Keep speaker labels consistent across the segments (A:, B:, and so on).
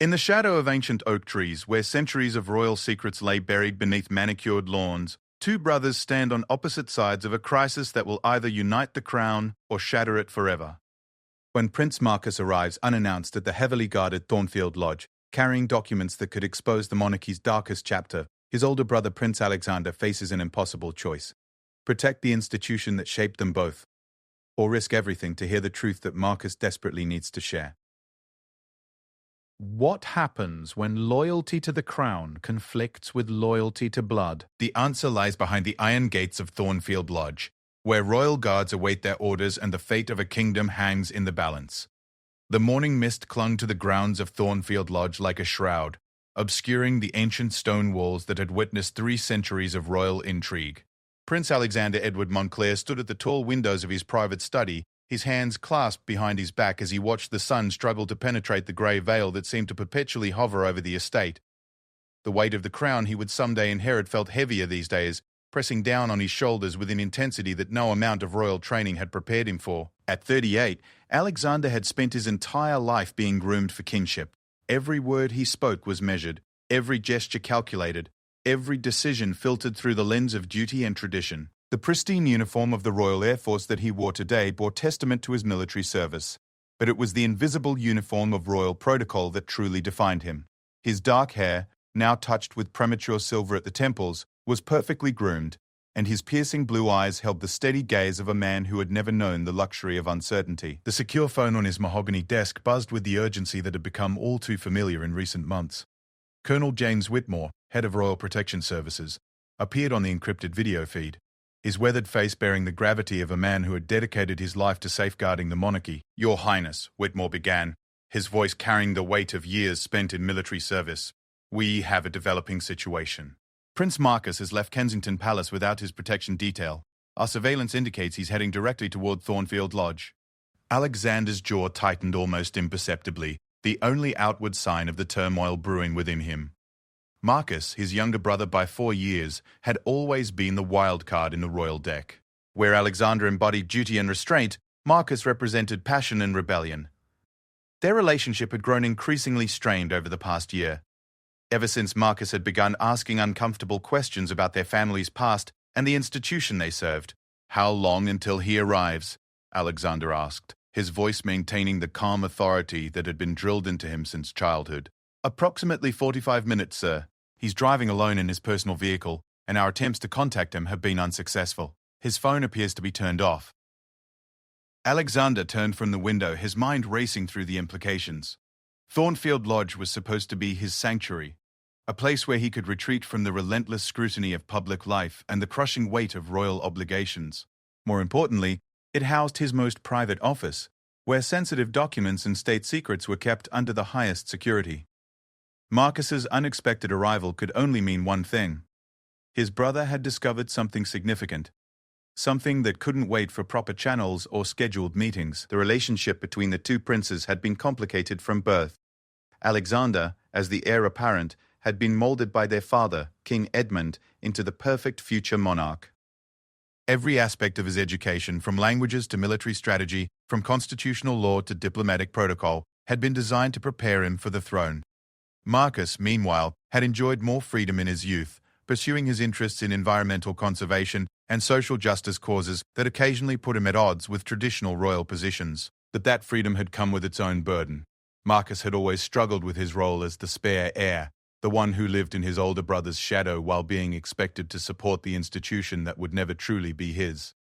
A: In the shadow of ancient oak trees, where centuries of royal secrets lay buried beneath manicured lawns, two brothers stand on opposite sides of a crisis that will either unite the crown or shatter it forever. When Prince Marcus arrives unannounced at the heavily guarded Thornfield Lodge, carrying documents that could expose the monarchy's darkest chapter, his older brother Prince Alexander faces an impossible choice: protect the institution that shaped them both, or risk everything to hear the truth that Marcus desperately needs to share. What happens when loyalty to the crown conflicts with loyalty to blood? The answer lies behind the iron gates of Thornfield Lodge, where royal guards await their orders and the fate of a kingdom hangs in the balance. The morning mist clung to the grounds of Thornfield Lodge like a shroud, obscuring the ancient stone walls that had witnessed 3 centuries of royal intrigue. Prince Alexander Edward Montclair stood at the tall windows of his private study, his hands clasped behind his back as he watched the sun struggle to penetrate the grey veil that seemed to perpetually hover over the estate. The weight of the crown he would someday inherit felt heavier these days, pressing down on his shoulders with an intensity that no amount of royal training had prepared him for. At 38, Alexander had spent his entire life being groomed for kingship. Every word he spoke was measured, every gesture calculated, every decision filtered through the lens of duty and tradition. The pristine uniform of the Royal Air Force that he wore today bore testament to his military service, but it was the invisible uniform of royal protocol that truly defined him. His dark hair, now touched with premature silver at the temples, was perfectly groomed, and his piercing blue eyes held the steady gaze of a man who had never known the luxury of uncertainty. The secure phone on his mahogany desk buzzed with the urgency that had become all too familiar in recent months. Colonel James Whitmore, head of Royal Protection Services, appeared on the encrypted video feed, his weathered face bearing the gravity of a man who had dedicated his life to safeguarding the monarchy. "Your Highness," Whitmore began, his voice carrying the weight of years spent in military service, "we have a developing situation. Prince Marcus has left Kensington Palace without his protection detail. Our surveillance indicates he's heading directly toward Thornfield Lodge." Alexander's jaw tightened almost imperceptibly, the only outward sign of the turmoil brewing within him. Marcus, his younger brother by 4 years, had always been the wild card in the royal deck. Where Alexander embodied duty and restraint, Marcus represented passion and rebellion. Their relationship had grown increasingly strained over the past year. Ever since Marcus had begun asking uncomfortable questions about their family's past and the institution they served. "How long until he arrives?" Alexander asked, his voice maintaining the calm authority that had been drilled into him since childhood. "Approximately 45 minutes, sir. He's driving alone in his personal vehicle, and our attempts to contact him have been unsuccessful. His phone appears to be turned off." Alexander turned from the window, his mind racing through the implications. Thornfield Lodge was supposed to be his sanctuary, a place where he could retreat from the relentless scrutiny of public life and the crushing weight of royal obligations. More importantly, it housed his most private office, where sensitive documents and state secrets were kept under the highest security. Marcus's unexpected arrival could only mean one thing. His brother had discovered something significant, something that couldn't wait for proper channels or scheduled meetings. The relationship between the two princes had been complicated from birth. Alexander, as the heir apparent, had been molded by their father, King Edmund, into the perfect future monarch. Every aspect of his education, from languages to military strategy, from constitutional law to diplomatic protocol, had been designed to prepare him for the throne. Marcus, meanwhile, had enjoyed more freedom in his youth, pursuing his interests in environmental conservation and social justice causes that occasionally put him at odds with traditional royal positions. But that freedom had come with its own burden. Marcus had always struggled with his role as the spare heir, the one who lived in his older brother's shadow while being expected to support the institution that would never truly be his.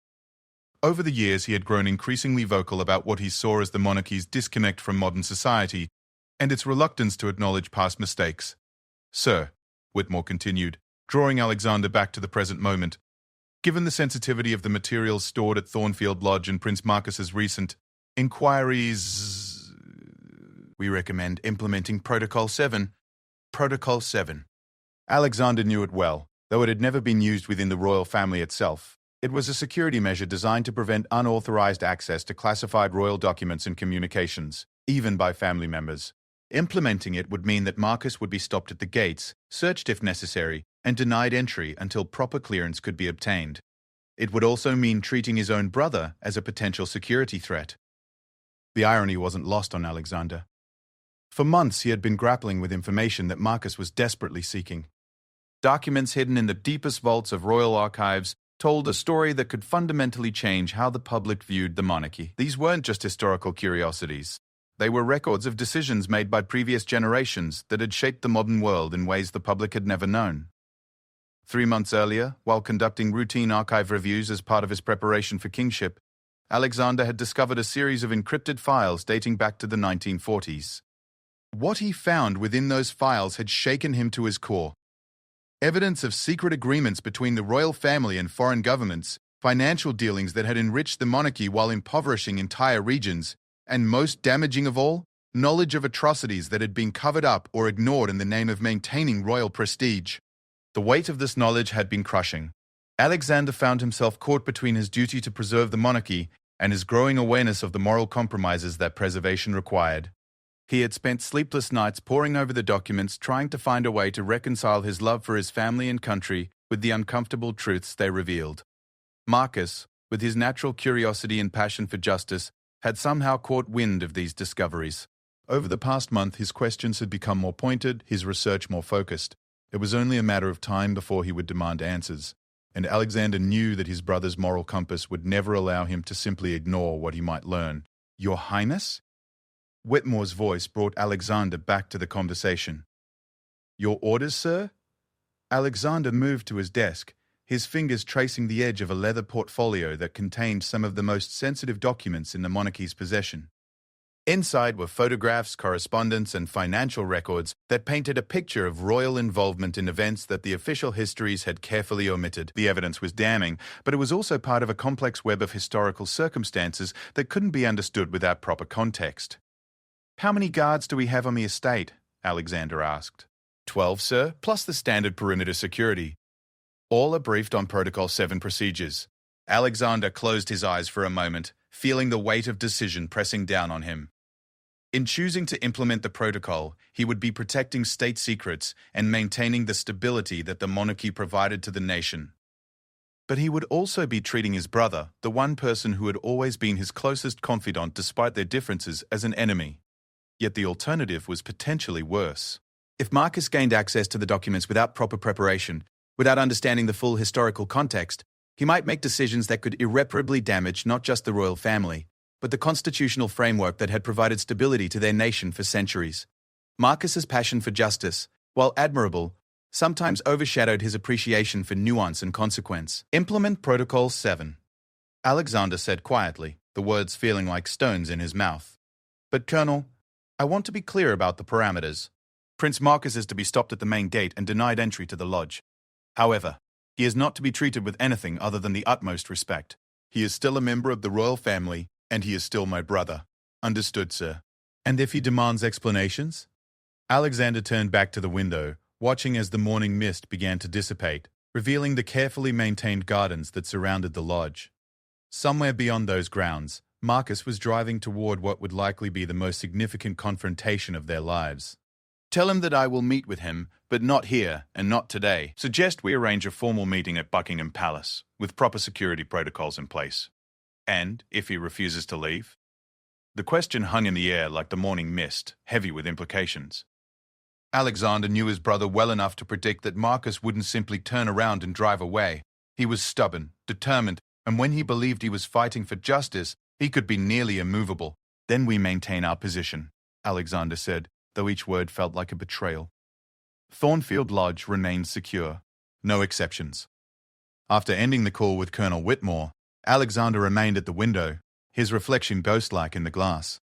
A: Over the years, he had grown increasingly vocal about what he saw as the monarchy's disconnect from modern society and its reluctance to acknowledge past mistakes. "Sir," Whitmore continued, drawing Alexander back to the present moment, "given the sensitivity of the materials stored at Thornfield Lodge and Prince Marcus's recent inquiries, we recommend implementing Protocol 7. Protocol 7. Alexander knew it well, though it had never been used within the royal family itself. It was a security measure designed to prevent unauthorized access to classified royal documents and communications, even by family members. Implementing it would mean that Marcus would be stopped at the gates, searched if necessary, and denied entry until proper clearance could be obtained. It would also mean treating his own brother as a potential security threat. The irony wasn't lost on Alexander. For months he had been grappling with information that Marcus was desperately seeking. Documents hidden in the deepest vaults of royal archives told a story that could fundamentally change how the public viewed the monarchy. These weren't just historical curiosities. They were records of decisions made by previous generations that had shaped the modern world in ways the public had never known. 3 months earlier, while conducting routine archive reviews as part of his preparation for kingship, Alexander had discovered a series of encrypted files dating back to the 1940s. What he found within those files had shaken him to his core. Evidence of secret agreements between the royal family and foreign governments, financial dealings that had enriched the monarchy while impoverishing entire regions, and most damaging of all, knowledge of atrocities that had been covered up or ignored in the name of maintaining royal prestige. The weight of this knowledge had been crushing. Alexander found himself caught between his duty to preserve the monarchy and his growing awareness of the moral compromises that preservation required. He had spent sleepless nights poring over the documents, trying to find a way to reconcile his love for his family and country with the uncomfortable truths they revealed. Marcus, with his natural curiosity and passion for justice, had somehow caught wind of these discoveries. Over the past month, his questions had become more pointed, his research more focused. It was only a matter of time before he would demand answers, and Alexander knew that his brother's moral compass would never allow him to simply ignore what he might learn. "Your Highness?" Whitmore's voice brought Alexander back to the conversation. "Your orders, sir?" Alexander moved to his desk, his fingers tracing the edge of a leather portfolio that contained some of the most sensitive documents in the monarchy's possession. Inside were photographs, correspondence, and financial records that painted a picture of royal involvement in events that the official histories had carefully omitted. The evidence was damning, but it was also part of a complex web of historical circumstances that couldn't be understood without proper context. "How many guards do we have on the estate?" Alexander asked. 12, sir, plus the standard perimeter security. All are briefed on Protocol 7 procedures." Alexander closed his eyes for a moment, feeling the weight of decision pressing down on him. In choosing to implement the protocol, he would be protecting state secrets and maintaining the stability that the monarchy provided to the nation. But he would also be treating his brother, the one person who had always been his closest confidant despite their differences, as an enemy. Yet the alternative was potentially worse. If Marcus gained access to the documents without proper preparation, without understanding the full historical context, he might make decisions that could irreparably damage not just the royal family, but the constitutional framework that had provided stability to their nation for centuries. Marcus's passion for justice, while admirable, sometimes overshadowed his appreciation for nuance and consequence. "Implement Protocol 7, Alexander said quietly, the words feeling like stones in his mouth. "But, Colonel, I want to be clear about the parameters. Prince Marcus is to be stopped at the main gate and denied entry to the lodge. However, he is not to be treated with anything other than the utmost respect. He is still a member of the royal family, and he is still my brother." "Understood, sir." "And if he demands explanations?" Alexander turned back to the window, watching as the morning mist began to dissipate, revealing the carefully maintained gardens that surrounded the lodge. Somewhere beyond those grounds, Marcus was driving toward what would likely be the most significant confrontation of their lives. "Tell him that I will meet with him, but not here and not today. Suggest we arrange a formal meeting at Buckingham Palace, with proper security protocols in place. And if he refuses to leave?" The question hung in the air like the morning mist, heavy with implications. Alexander knew his brother well enough to predict that Marcus wouldn't simply turn around and drive away. He was stubborn, determined, and when he believed he was fighting for justice, he could be nearly immovable. "Then we maintain our position," Alexander said, though each word felt like a betrayal. Thornfield Lodge remained secure. No exceptions. After ending the call with Colonel Whitmore, Alexander remained at the window, his reflection ghost-like in the glass.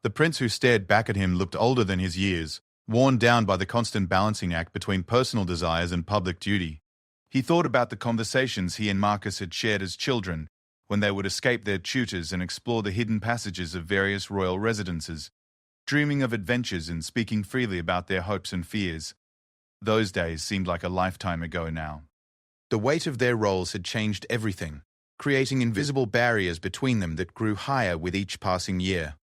A: The prince who stared back at him looked older than his years, worn down by the constant balancing act between personal desires and public duty. He thought about the conversations he and Marcus had shared as children, when they would escape their tutors and explore the hidden passages of various royal residences, dreaming of adventures and speaking freely about their hopes and fears. Those days seemed like a lifetime ago now. The weight of their roles had changed everything, creating invisible barriers between them that grew higher with each passing year.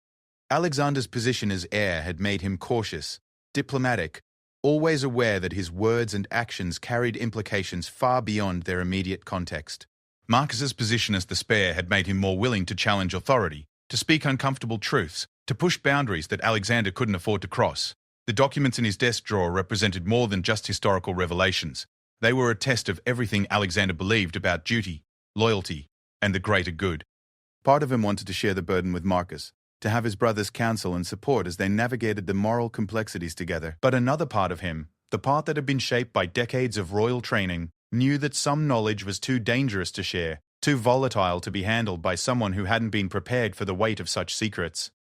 A: Alexander's position as heir had made him cautious, diplomatic, always aware that his words and actions carried implications far beyond their immediate context. Marcus's position as the spare had made him more willing to challenge authority, to speak uncomfortable truths, to push boundaries that Alexander couldn't afford to cross. The documents in his desk drawer represented more than just historical revelations. They were a test of everything Alexander believed about duty, loyalty, and the greater good. Part of him wanted to share the burden with Marcus, to have his brother's counsel and support as they navigated the moral complexities together. But another part of him, the part that had been shaped by decades of royal training, knew that some knowledge was too dangerous to share, too volatile to be handled by someone who hadn't been prepared for the weight of such secrets.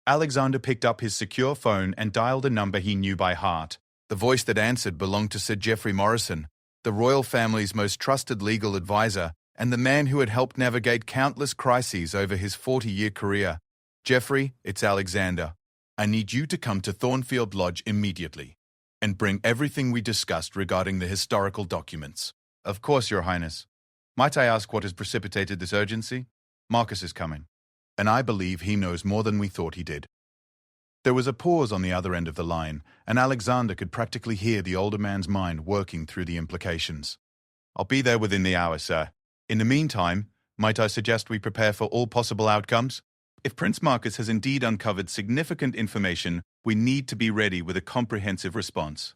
A: Alexander picked up his secure phone and dialed a number he knew by heart. The voice that answered belonged to Sir Geoffrey Morrison, the royal family's most trusted legal advisor and the man who had helped navigate countless crises over his 40-year career. "Geoffrey, it's Alexander. I need you to come to Thornfield Lodge immediately and bring everything we discussed regarding the historical documents." "Of course, Your Highness. Might I ask what has precipitated this urgency?" "Marcus is coming, and I believe he knows more than we thought he did." There was a pause on the other end of the line, and Alexander could practically hear the older man's mind working through the implications. "I'll be there within the hour, sir. In the meantime, might I suggest we prepare for all possible outcomes? If Prince Marcus has indeed uncovered significant information, we need to be ready with a comprehensive response."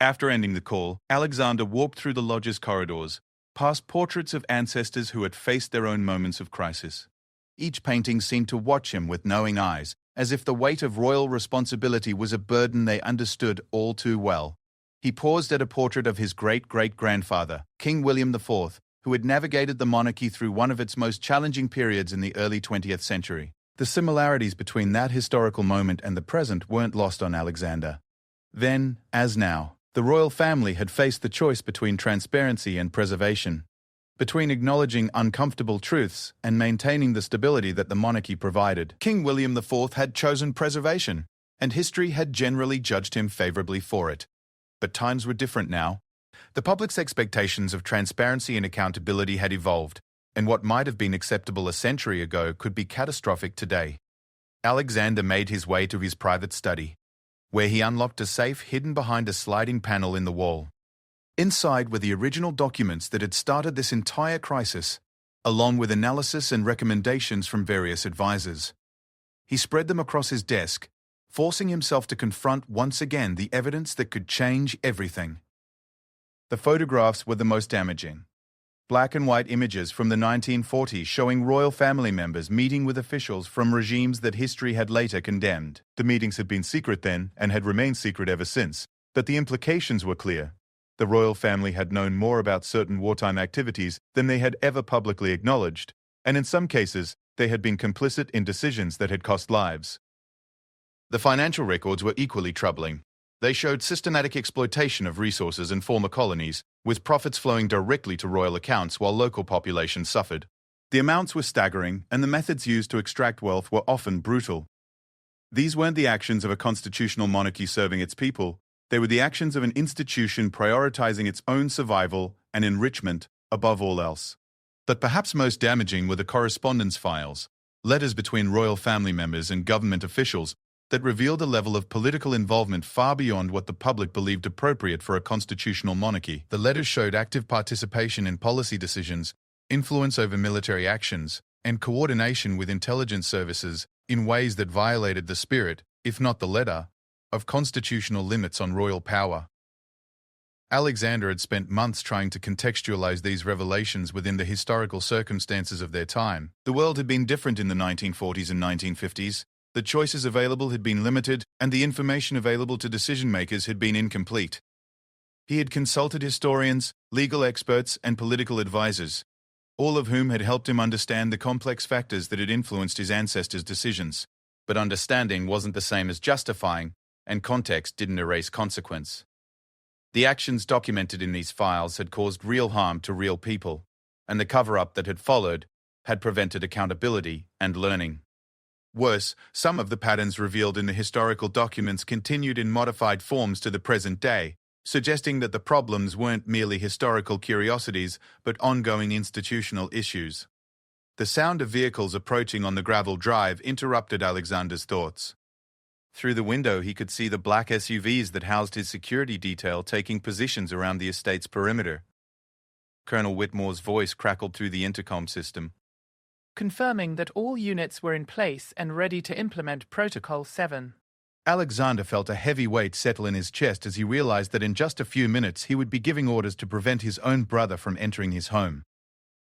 A: After ending the call, Alexander walked through the lodge's corridors, past portraits of ancestors who had faced their own moments of crisis. Each painting seemed to watch him with knowing eyes, as if the weight of royal responsibility was a burden they understood all too well. He paused at a portrait of his great-great-grandfather, King William IV, who had navigated the monarchy through one of its most challenging periods in the early 20th century. The similarities between that historical moment and the present weren't lost on Alexander. Then, as now, the royal family had faced the choice between transparency and preservation, between acknowledging uncomfortable truths and maintaining the stability that the monarchy provided. King William IV had chosen preservation, and history had generally judged him favorably for it. But times were different now. The public's expectations of transparency and accountability had evolved, and what might have been acceptable a century ago could be catastrophic today. Alexander made his way to his private study, where he unlocked a safe hidden behind a sliding panel in the wall. Inside were the original documents that had started this entire crisis, along with analysis and recommendations from various advisors. He spread them across his desk, forcing himself to confront once again the evidence that could change everything. The photographs were the most damaging. Black and white images from the 1940s showing royal family members meeting with officials from regimes that history had later condemned. The meetings had been secret then and had remained secret ever since, but the implications were clear. The royal family had known more about certain wartime activities than they had ever publicly acknowledged, and in some cases, they had been complicit in decisions that had cost lives. The financial records were equally troubling. They showed systematic exploitation of resources in former colonies, with profits flowing directly to royal accounts while local populations suffered. The amounts were staggering, and the methods used to extract wealth were often brutal. These weren't the actions of a constitutional monarchy serving its people. They were the actions of an institution prioritizing its own survival and enrichment above all else. But perhaps most damaging were the correspondence files, letters between royal family members and government officials that revealed a level of political involvement far beyond what the public believed appropriate for a constitutional monarchy. The letters showed active participation in policy decisions, influence over military actions, and coordination with intelligence services in ways that violated the spirit, if not the letter, of constitutional limits on royal power. Alexander had spent months trying to contextualize these revelations within the historical circumstances of their time. The world had been different in the 1940s and 1950s. The choices available had been limited, and the information available to decision-makers had been incomplete. He had consulted historians, legal experts, and political advisors, all of whom had helped him understand the complex factors that had influenced his ancestors' decisions. But understanding wasn't the same as justifying, and context didn't erase consequence. The actions documented in these files had caused real harm to real people, and the cover-up that had followed had prevented accountability and learning. Worse, some of the patterns revealed in the historical documents continued in modified forms to the present day, suggesting that the problems weren't merely historical curiosities but ongoing institutional issues. The sound of vehicles approaching on the gravel drive interrupted Alexander's thoughts. Through the window he could see the black SUVs that housed his security detail taking positions around the estate's perimeter. Colonel Whitmore's voice crackled through the intercom system.
B: confirming that all units were in place and ready to implement Protocol 7.
A: Alexander felt a heavy weight settle in his chest as he realized that in just a few minutes he would be giving orders to prevent his own brother from entering his home.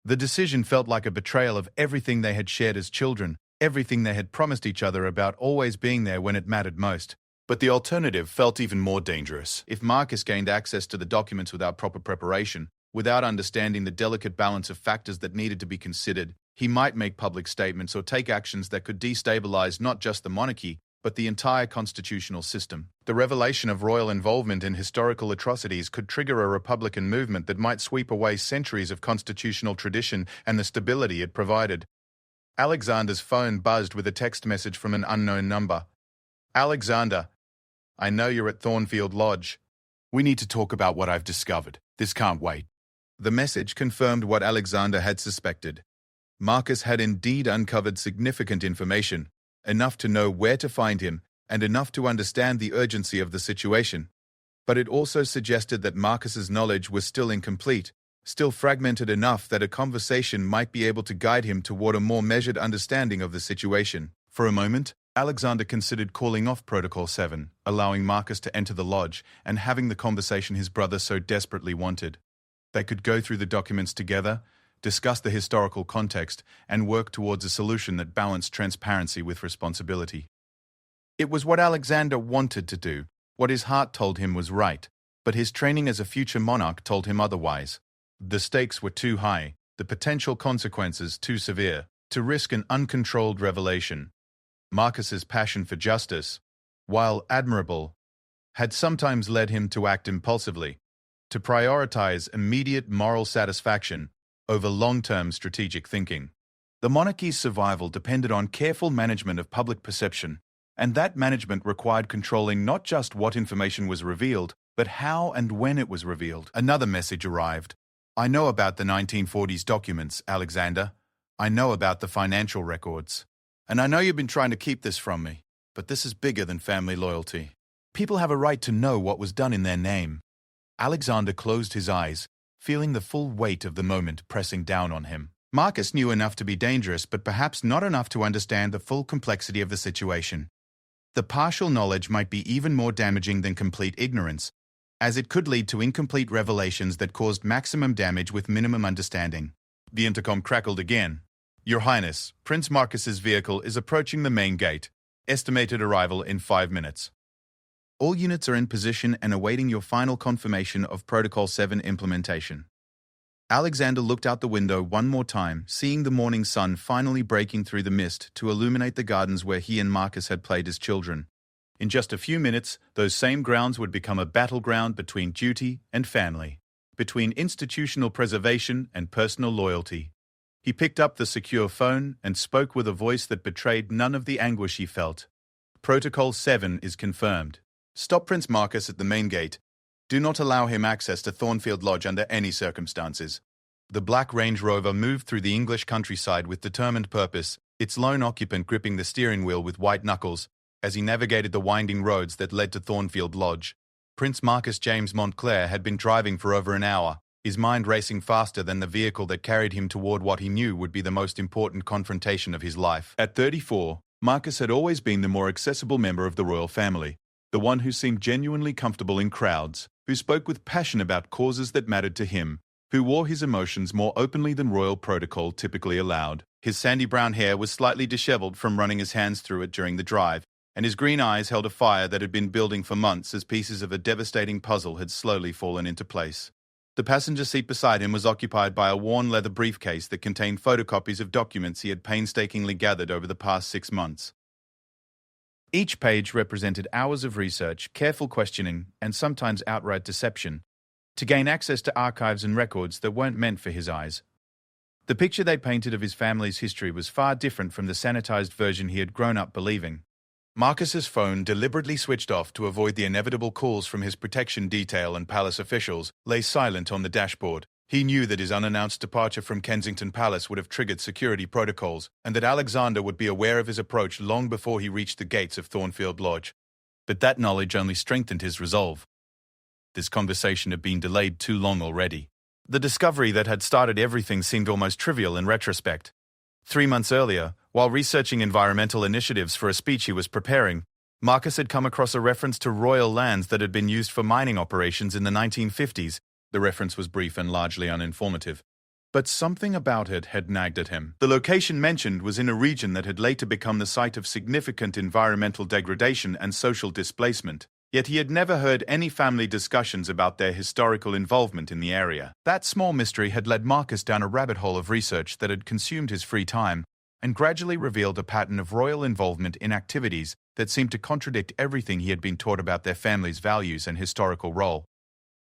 A: The decision felt like a betrayal of everything they had shared as children, everything they had promised each other about always being there when it mattered most. But the alternative felt even more dangerous. If Marcus gained access to the documents without proper preparation, without understanding the delicate balance of factors that needed to be considered, he might make public statements or take actions that could destabilize not just the monarchy, but the entire constitutional system. The revelation of royal involvement in historical atrocities could trigger a Republican movement that might sweep away centuries of constitutional tradition and the stability it provided. Alexander's phone buzzed with a text message from an unknown number. "Alexander, I know you're at Thornfield Lodge. We need to talk about what I've discovered. This can't wait." The message confirmed what Alexander had suspected. Marcus had indeed uncovered significant information, enough to know where to find him, and enough to understand the urgency of the situation. But it also suggested that Marcus's knowledge was still incomplete, still fragmented enough that a conversation might be able to guide him toward a more measured understanding of the situation. For a moment, Alexander considered calling off Protocol 7, allowing Marcus to enter the lodge, and having the conversation his brother so desperately wanted. They could go through the documents together, discuss the historical context, and work towards a solution that balanced transparency with responsibility. It was what Alexander wanted to do, what his heart told him was right, but his training as a future monarch told him otherwise. The stakes were too high, the potential consequences too severe, to risk an uncontrolled revelation. Marcus's passion for justice, while admirable, had sometimes led him to act impulsively, to prioritize immediate moral satisfaction over long-term strategic thinking. The monarchy's survival depended on careful management of public perception, and that management required controlling not just what information was revealed, but how and when it was revealed. Another message arrived. "I know about the 1940s documents, Alexander. I know about the financial records. And I know you've been trying to keep this from me, but this is bigger than family loyalty. People have a right to know what was done in their name." Alexander closed his eyes, feeling the full weight of the moment pressing down on him. Marcus knew enough to be dangerous, but perhaps not enough to understand the full complexity of the situation. The partial knowledge might be even more damaging than complete ignorance, as it could lead to incomplete revelations that caused maximum damage with minimum understanding. The intercom crackled again. "Your Highness, Prince Marcus's vehicle is approaching the main gate. Estimated arrival in 5 minutes. All units are in position and awaiting your final confirmation of Protocol 7 implementation." Alexander looked out the window one more time, seeing the morning sun finally breaking through the mist to illuminate the gardens where he and Marcus had played as children. In just a few minutes, those same grounds would become a battleground between duty and family, between institutional preservation and personal loyalty. He picked up the secure phone and spoke with a voice that betrayed none of the anguish he felt. "Protocol 7 is confirmed. Stop Prince Marcus at the main gate. Do not allow him access to Thornfield Lodge under any circumstances." The black Range Rover moved through the English countryside with determined purpose, its lone occupant gripping the steering wheel with white knuckles as he navigated the winding roads that led to Thornfield Lodge. Prince Marcus James Montclair had been driving for over an hour, his mind racing faster than the vehicle that carried him toward what he knew would be the most important confrontation of his life. At 34, Marcus had always been the more accessible member of the royal family, the one who seemed genuinely comfortable in crowds, who spoke with passion about causes that mattered to him, who wore his emotions more openly than royal protocol typically allowed. His sandy brown hair was slightly disheveled from running his hands through it during the drive, and his green eyes held a fire that had been building for months as pieces of a devastating puzzle had slowly fallen into place. The passenger seat beside him was occupied by a worn leather briefcase that contained photocopies of documents he had painstakingly gathered over the past 6 months. Each page represented hours of research, careful questioning, and sometimes outright deception, to gain access to archives and records that weren't meant for his eyes. The picture they painted of his family's history was far different from the sanitized version he had grown up believing. Marcus's phone, deliberately switched off to avoid the inevitable calls from his protection detail and palace officials, lay silent on the dashboard. He knew that his unannounced departure from Kensington Palace would have triggered security protocols, and that Alexander would be aware of his approach long before he reached the gates of Thornfield Lodge. But that knowledge only strengthened his resolve. This conversation had been delayed too long already. The discovery that had started everything seemed almost trivial in retrospect. 3 months earlier, while researching environmental initiatives for a speech he was preparing, Marcus had come across a reference to royal lands that had been used for mining operations in the 1950s. The reference was brief and largely uninformative. But something about it had nagged at him. The location mentioned was in a region that had later become the site of significant environmental degradation and social displacement, yet he had never heard any family discussions about their historical involvement in the area. That small mystery had led Marcus down a rabbit hole of research that had consumed his free time and gradually revealed a pattern of royal involvement in activities that seemed to contradict everything he had been taught about their family's values and historical role.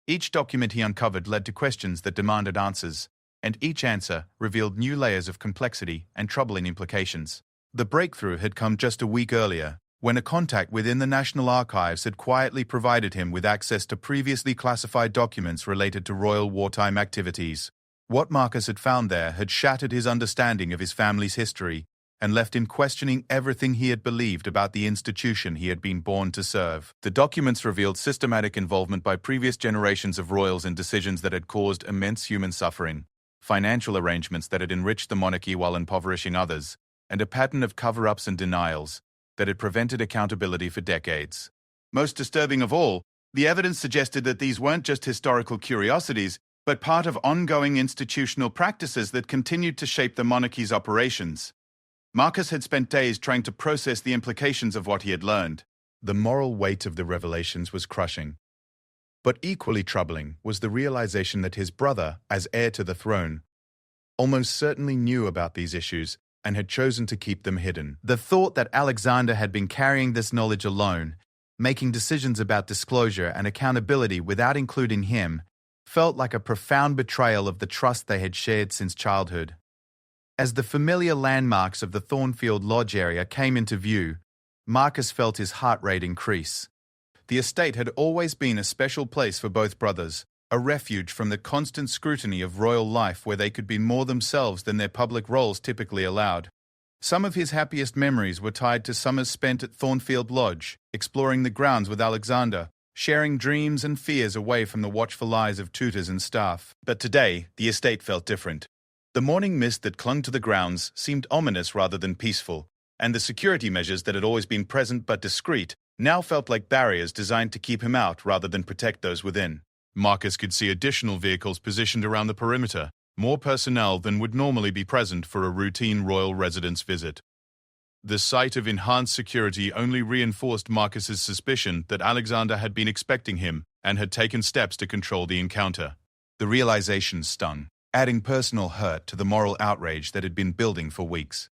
A: Each document he uncovered led to questions that demanded answers, and each answer revealed new layers of complexity and troubling implications. The breakthrough had come just a week earlier, when a contact within the National Archives had quietly provided him with access to previously classified documents related to royal wartime activities. What Marcus had found there had shattered his understanding of his family's history and left him questioning everything he had believed about the institution he had been born to serve. The documents revealed systematic involvement by previous generations of royals in decisions that had caused immense human suffering, financial arrangements that had enriched the monarchy while impoverishing others, and a pattern of cover-ups and denials that had prevented accountability for decades. Most disturbing of all, the evidence suggested that these weren't just historical curiosities, but part of ongoing institutional practices that continued to shape the monarchy's operations. Marcus had spent days trying to process the implications of what he had learned. The moral weight of the revelations was crushing. But equally troubling was the realization that his brother, as heir to the throne, almost certainly knew about these issues and had chosen to keep them hidden. The thought that Alexander had been carrying this knowledge alone, making decisions about disclosure and accountability without including him, felt like a profound betrayal of the trust they had shared since childhood. As the familiar landmarks of the Thornfield Lodge area came into view, Marcus felt his heart rate increase. The estate had always been a special place for both brothers, a refuge from the constant scrutiny of royal life where they could be more themselves than their public roles typically allowed. Some of his happiest memories were tied to summers spent at Thornfield Lodge, exploring the grounds with Alexander, sharing dreams and fears away from the watchful eyes of tutors and staff. But today, the estate felt different. The morning mist that clung to the grounds seemed ominous rather than peaceful, and the security measures that had always been present but discreet now felt like barriers designed to keep him out rather than protect those within. Marcus could see additional vehicles positioned around the perimeter, more personnel than would normally be present for a routine royal residence visit. The sight of enhanced security only reinforced Marcus's suspicion that Alexander had been expecting him and had taken steps to control the encounter. The realization stung, adding personal hurt to the moral outrage that had been building for weeks.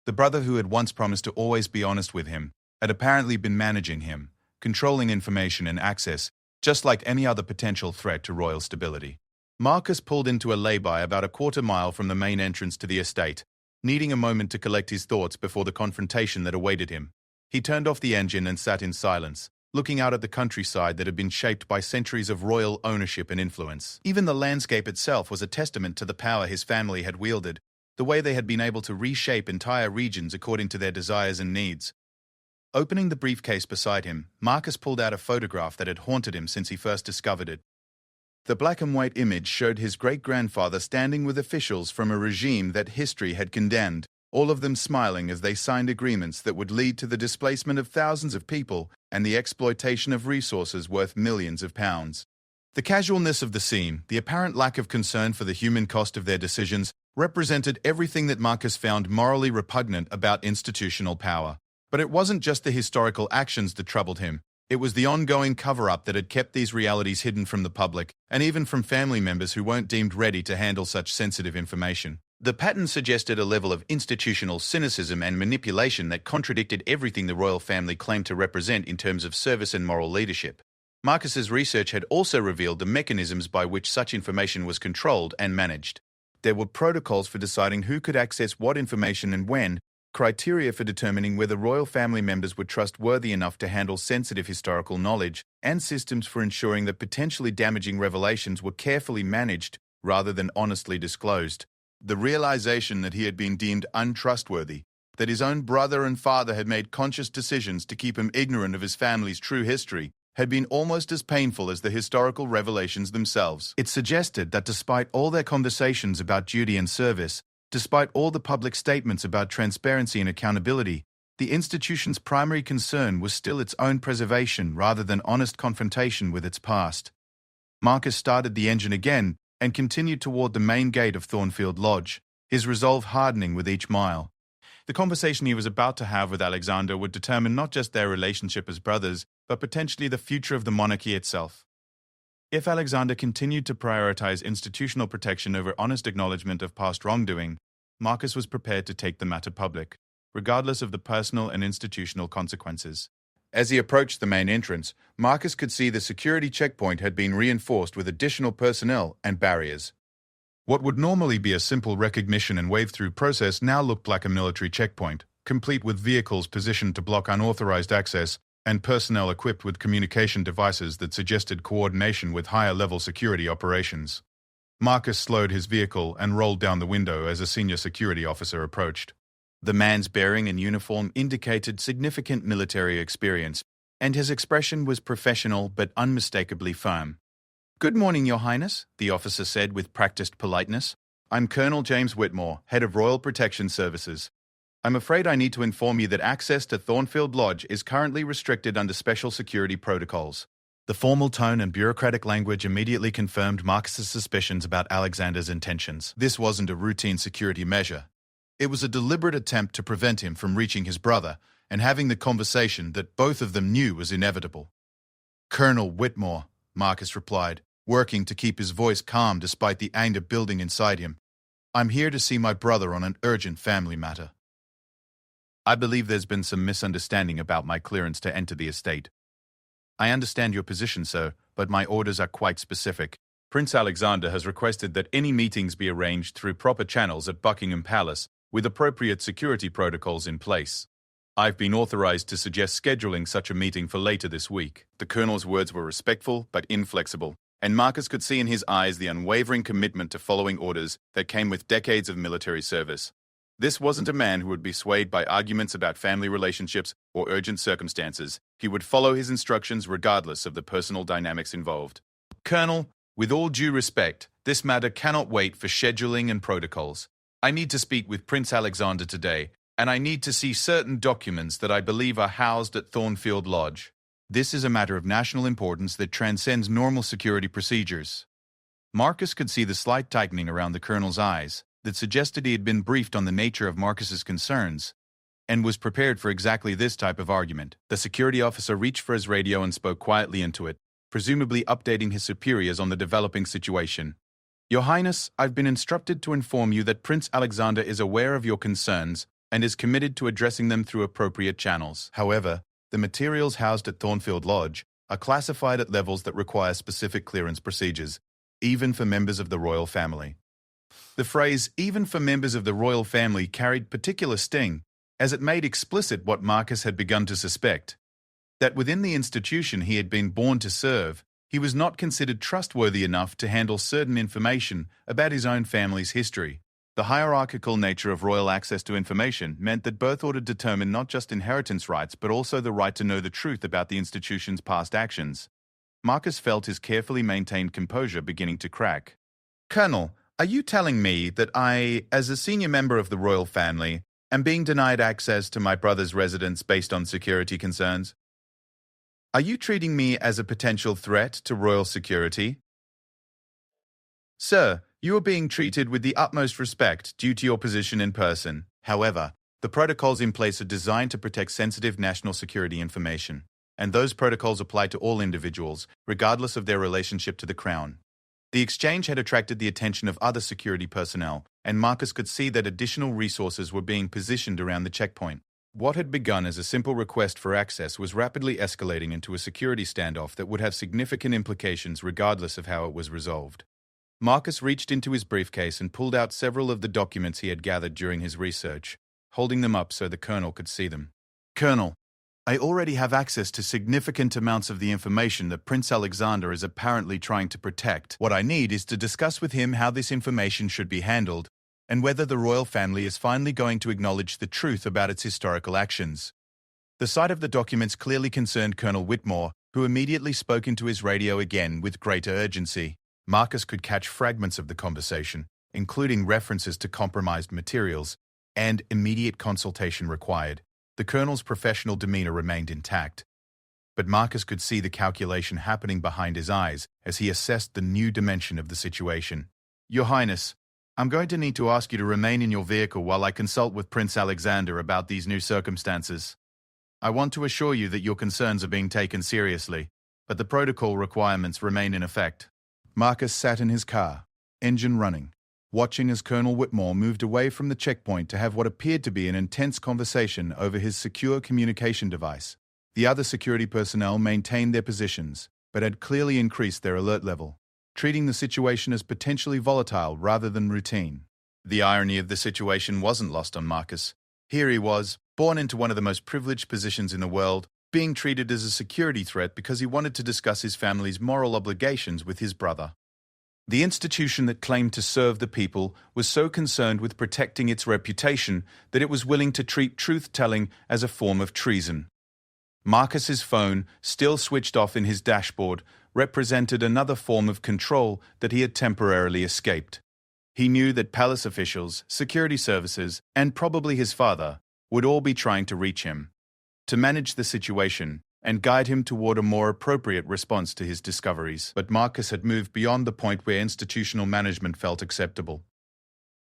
A: The brother who had once promised to always be honest with him had apparently been managing him, controlling information and access, just like any other potential threat to royal stability. Marcus pulled into a lay-by about a quarter mile from the main entrance to the estate, needing a moment to collect his thoughts before the confrontation that awaited him. He turned off the engine and sat in silence, looking out at the countryside that had been shaped by centuries of royal ownership and influence. Even the landscape itself was a testament to the power his family had wielded, the way they had been able to reshape entire regions according to their desires and needs. Opening the briefcase beside him, Marcus pulled out a photograph that had haunted him since he first discovered it. The black and white image showed his great-grandfather standing with officials from a regime that history had condemned, all of them smiling as they signed agreements that would lead to the displacement of thousands of people and the exploitation of resources worth millions of pounds. The casualness of the scene, the apparent lack of concern for the human cost of their decisions, represented everything that Marcus found morally repugnant about institutional power. But it wasn't just the historical actions that troubled him. It was the ongoing cover-up that had kept these realities hidden from the public, and even from family members who weren't deemed ready to handle such sensitive information. The pattern suggested a level of institutional cynicism and manipulation that contradicted everything the royal family claimed to represent in terms of service and moral leadership. Marcus's research had also revealed the mechanisms by which such information was controlled and managed. There were protocols for deciding who could access what information and when, criteria for determining whether royal family members were trustworthy enough to handle sensitive historical knowledge, and systems for ensuring that potentially damaging revelations were carefully managed rather than honestly disclosed. The realization that he had been deemed untrustworthy, that his own brother and father had made conscious decisions to keep him ignorant of his family's true history, had been almost as painful as the historical revelations themselves. It suggested that despite all their conversations about duty and service, Despite all the public statements about transparency and accountability, the institution's primary concern was still its own preservation rather than honest confrontation with its past. Marcus started the engine again and continued toward the main gate of Thornfield Lodge, his resolve hardening with each mile. The conversation he was about to have with Alexander would determine not just their relationship as brothers, but potentially the future of the monarchy itself. If Alexander continued to prioritize institutional protection over honest acknowledgement of past wrongdoing, Marcus was prepared to take the matter public, regardless of the personal and institutional consequences. As he approached the main entrance, Marcus could see the security checkpoint had been reinforced with additional personnel and barriers. What would normally be a simple recognition and wave-through process now looked like a military checkpoint, complete with vehicles positioned to block unauthorized access and personnel equipped with communication devices that suggested coordination with higher-level security operations. Marcus slowed his vehicle and rolled down the window as a senior security officer approached. The man's bearing and uniform indicated significant military experience, and his expression was professional but unmistakably firm. "Good morning, Your Highness," the officer said with practiced politeness. "I'm Colonel James Whitmore, head of Royal Protection Services. I'm afraid I need to inform you that access to Thornfield Lodge is currently restricted under special security protocols." The formal tone and bureaucratic language immediately confirmed Marcus's suspicions about Alexander's intentions. This wasn't a routine security measure. It was a deliberate attempt to prevent him from reaching his brother and having the conversation that both of them knew was inevitable. "Colonel Whitmore," Marcus replied, working to keep his voice calm despite the anger building inside him. "I'm here to see my brother on an urgent family matter." "I believe there's been some misunderstanding about my clearance to enter the estate. I understand your position, sir, but my orders are quite specific. Prince Alexander has requested that any meetings be arranged through proper channels at Buckingham Palace with appropriate security protocols in place. I've been authorized to suggest scheduling such a meeting for later this week." The colonel's words were respectful but inflexible, and Marcus could see in his eyes the unwavering commitment to following orders that came with decades of military service. This wasn't a man who would be swayed by arguments about family relationships or urgent circumstances. He would follow his instructions regardless of the personal dynamics involved. "Colonel, with all due respect, this matter cannot wait for scheduling and protocols. I need to speak with Prince Alexander today, and I need to see certain documents that I believe are housed at Thornfield Lodge. This is a matter of national importance that transcends normal security procedures." Marcus could see the slight tightening around the colonel's eyes that suggested he had been briefed on the nature of Marcus's concerns and was prepared for exactly this type of argument. The security officer reached for his radio and spoke quietly into it, presumably updating his superiors on the developing situation. "Your Highness, I've been instructed to inform you that Prince Alexander is aware of your concerns and is committed to addressing them through appropriate channels. However, the materials housed at Thornfield Lodge are classified at levels that require specific clearance procedures, even for members of the royal family." The phrase, "even for members of the royal family," carried particular sting, as it made explicit what Marcus had begun to suspect, that within the institution he had been born to serve, he was not considered trustworthy enough to handle certain information about his own family's history. The hierarchical nature of royal access to information meant that birth order determined not just inheritance rights but also the right to know the truth about the institution's past actions. Marcus felt his carefully maintained composure beginning to crack. "Colonel, are you telling me that I, as a senior member of the royal family, am being denied access to my brother's residence based on security concerns? Are you treating me as a potential threat to royal security?" "Sir, you are being treated with the utmost respect due to your position in person. However, the protocols in place are designed to protect sensitive national security information, and those protocols apply to all individuals, regardless of their relationship to the crown." The exchange had attracted the attention of other security personnel, and Marcus could see that additional resources were being positioned around the checkpoint. What had begun as a simple request for access was rapidly escalating into a security standoff that would have significant implications regardless of how it was resolved. Marcus reached into his briefcase and pulled out several of the documents he had gathered during his research, holding them up so the colonel could see them. "Colonel, I already have access to significant amounts of the information that Prince Alexander is apparently trying to protect. What I need is to discuss with him how this information should be handled and whether the royal family is finally going to acknowledge the truth about its historical actions." The sight of the documents clearly concerned Colonel Whitmore, who immediately spoke into his radio again with greater urgency. Marcus could catch fragments of the conversation, including references to compromised materials, and immediate consultation required. The colonel's professional demeanor remained intact, but Marcus could see the calculation happening behind his eyes as he assessed the new dimension of the situation. Your Highness, I'm going to need to ask you to remain in your vehicle while I consult with Prince Alexander about these new circumstances. I want to assure you that your concerns are being taken seriously, but the protocol requirements remain in effect. Marcus sat in his car, engine running, watching as Colonel Whitmore moved away from the checkpoint to have what appeared to be an intense conversation over his secure communication device. The other security personnel maintained their positions, but had clearly increased their alert level, treating the situation as potentially volatile rather than routine. The irony of the situation wasn't lost on Marcus. Here he was, born into one of the most privileged positions in the world, being treated as a security threat because he wanted to discuss his family's moral obligations with his brother. The institution that claimed to serve the people was so concerned with protecting its reputation that it was willing to treat truth-telling as a form of treason. Marcus's phone, still switched off in his dashboard, represented another form of control that he had temporarily escaped. He knew that palace officials, security services, and probably his father would all be trying to reach him, to manage the situation and guide him toward a more appropriate response to his discoveries. But Marcus had moved beyond the point where institutional management felt acceptable.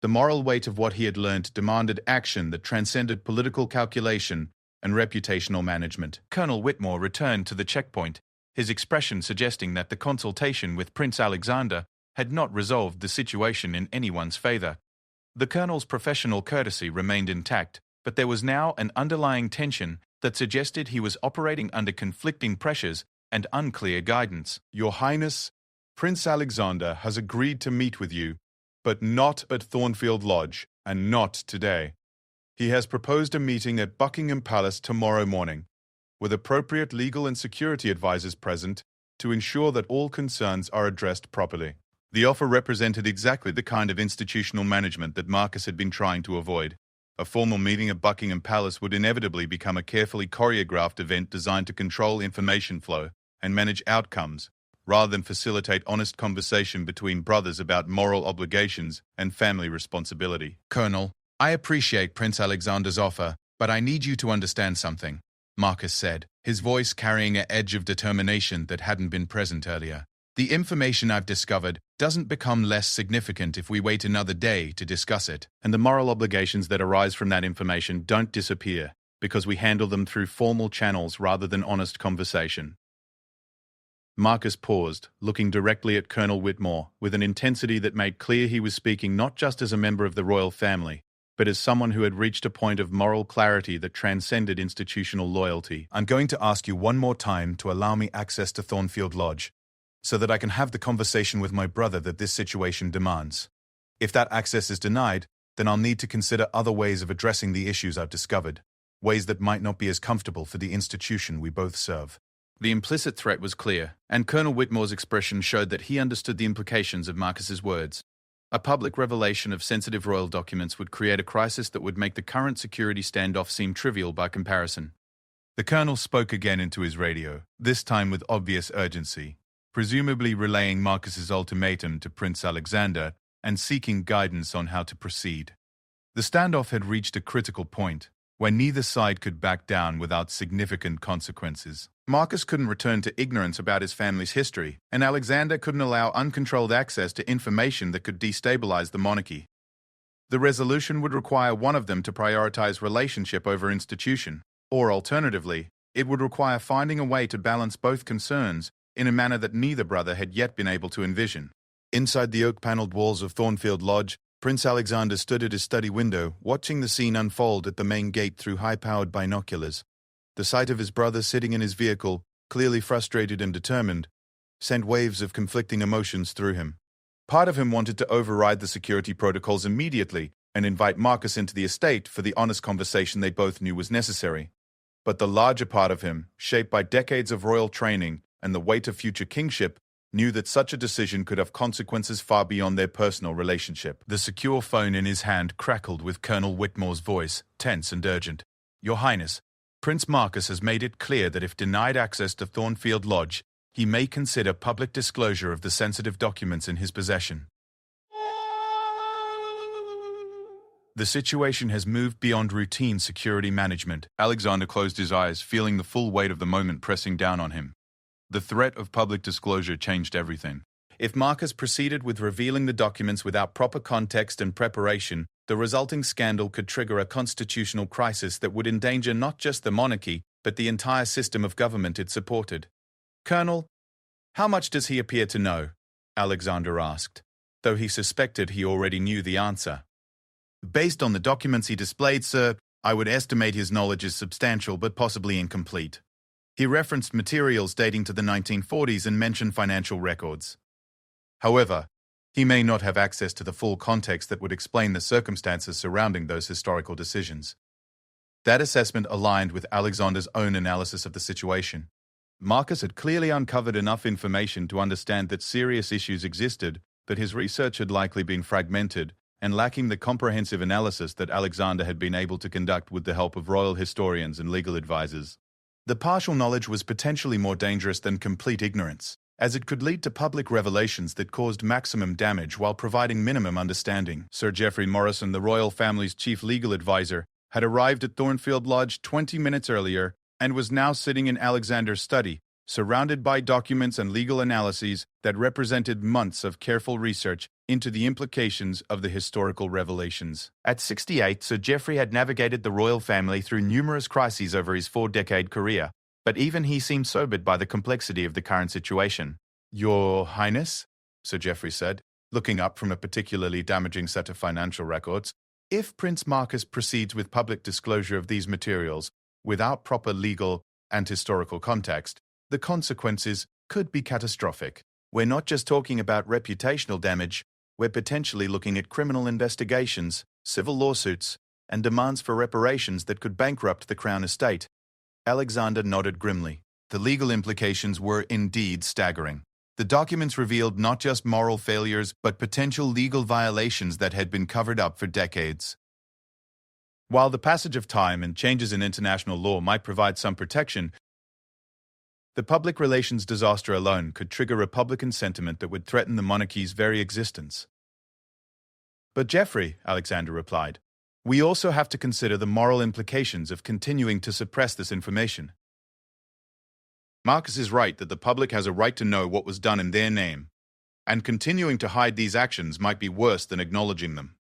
A: The moral weight of what he had learned demanded action that transcended political calculation and reputational management. Colonel Whitmore returned to the checkpoint, his expression suggesting that the consultation with Prince Alexander had not resolved the situation in anyone's favor. The colonel's professional courtesy remained intact, but there was now an underlying tension that suggested he was operating under conflicting pressures and unclear guidance. Your Highness, Prince Alexander has agreed to meet with you, but not at Thornfield Lodge, and not today. He has proposed a meeting at Buckingham Palace tomorrow morning, with appropriate legal and security advisors present to ensure that all concerns are addressed properly. The offer represented exactly the kind of institutional management that Marcus had been trying to avoid. A formal meeting at Buckingham Palace would inevitably become a carefully choreographed event designed to control information flow and manage outcomes, rather than facilitate honest conversation between brothers about moral obligations and family responsibility. Colonel, I appreciate Prince Alexander's offer, but I need you to understand something, Marcus said, his voice carrying an edge of determination that hadn't been present earlier. The information I've discovered doesn't become less significant if we wait another day to discuss it, and the moral obligations that arise from that information don't disappear because we handle them through formal channels rather than honest conversation. Marcus paused, looking directly at Colonel Whitmore with an intensity that made clear he was speaking not just as a member of the royal family, but as someone who had reached a point of moral clarity that transcended institutional loyalty. I'm going to ask you one more time to allow me access to Thornfield Lodge, so that I can have the conversation with my brother that this situation demands. If that access is denied, then I'll need to consider other ways of addressing the issues I've discovered, ways that might not be as comfortable for the institution we both serve. The implicit threat was clear, and Colonel Whitmore's expression showed that he understood the implications of Marcus's words. A public revelation of sensitive royal documents would create a crisis that would make the current security standoff seem trivial by comparison. The colonel spoke again into his radio, this time with obvious urgency, presumably relaying Marcus's ultimatum to Prince Alexander and seeking guidance on how to proceed. The standoff had reached a critical point, where neither side could back down without significant consequences. Marcus couldn't return to ignorance about his family's history, and Alexander couldn't allow uncontrolled access to information that could destabilize the monarchy. The resolution would require one of them to prioritize relationship over institution, or alternatively, it would require finding a way to balance both concerns in a manner that neither brother had yet been able to envision. Inside the oak-paneled walls of Thornfield Lodge, Prince Alexander stood at his study window, watching the scene unfold at the main gate through high-powered binoculars. The sight of his brother sitting in his vehicle, clearly frustrated and determined, sent waves of conflicting emotions through him. Part of him wanted to override the security protocols immediately and invite Marcus into the estate for the honest conversation they both knew was necessary. But the larger part of him, shaped by decades of royal training and the weight of future kingship, knew that such a decision could have consequences far beyond their personal relationship. The secure phone in his hand crackled with Colonel Whitmore's voice, tense and urgent. Your Highness, Prince Marcus has made it clear that if denied access to Thornfield Lodge, he may consider public disclosure of the sensitive documents in his possession. The situation has moved beyond routine security management. Alexander closed his eyes, feeling the full weight of the moment pressing down on him. The threat of public disclosure changed everything. If Marcus proceeded with revealing the documents without proper context and preparation, the resulting scandal could trigger a constitutional crisis that would endanger not just the monarchy, but the entire system of government it supported. "Colonel, how much does he appear to know?" Alexander asked, though he suspected he already knew the answer. "Based on the documents he displayed, sir, I would estimate his knowledge is substantial but possibly incomplete. He referenced materials dating to the 1940s and mentioned financial records. However, he may not have access to the full context that would explain the circumstances surrounding those historical decisions." That assessment aligned with Alexander's own analysis of the situation. Marcus had clearly uncovered enough information to understand that serious issues existed, but his research had likely been fragmented and lacking the comprehensive analysis that Alexander had been able to conduct with the help of royal historians and legal advisors. The partial knowledge was potentially more dangerous than complete ignorance, as it could lead to public revelations that caused maximum damage while providing minimum understanding. Sir Geoffrey Morrison, the royal family's chief legal advisor, had arrived at Thornfield Lodge 20 minutes earlier and was now sitting in Alexander's study, surrounded by documents and legal analyses that represented months of careful research into the implications of the historical revelations. At 68, Sir Geoffrey had navigated the royal family through numerous crises over his 4-decade career, but even he seemed sobered by the complexity of the current situation. "Your Highness," Sir Geoffrey said, looking up from a particularly damaging set of financial records, "if Prince Marcus proceeds with public disclosure of these materials without proper legal and historical context, the consequences could be catastrophic. We're not just talking about reputational damage, we're potentially looking at criminal investigations, civil lawsuits, and demands for reparations that could bankrupt the Crown estate." Alexander nodded grimly. The legal implications were indeed staggering. The documents revealed not just moral failures, but potential legal violations that had been covered up for decades. While the passage of time and changes in international law might provide some protection, the public relations disaster alone could trigger Republican sentiment that would threaten the monarchy's very existence. "But Geoffrey," Alexander replied, "we also have to consider the moral implications of continuing to suppress this information. Marcus is right that the public has a right to know what was done in their name, and continuing to hide these actions might be worse than acknowledging them."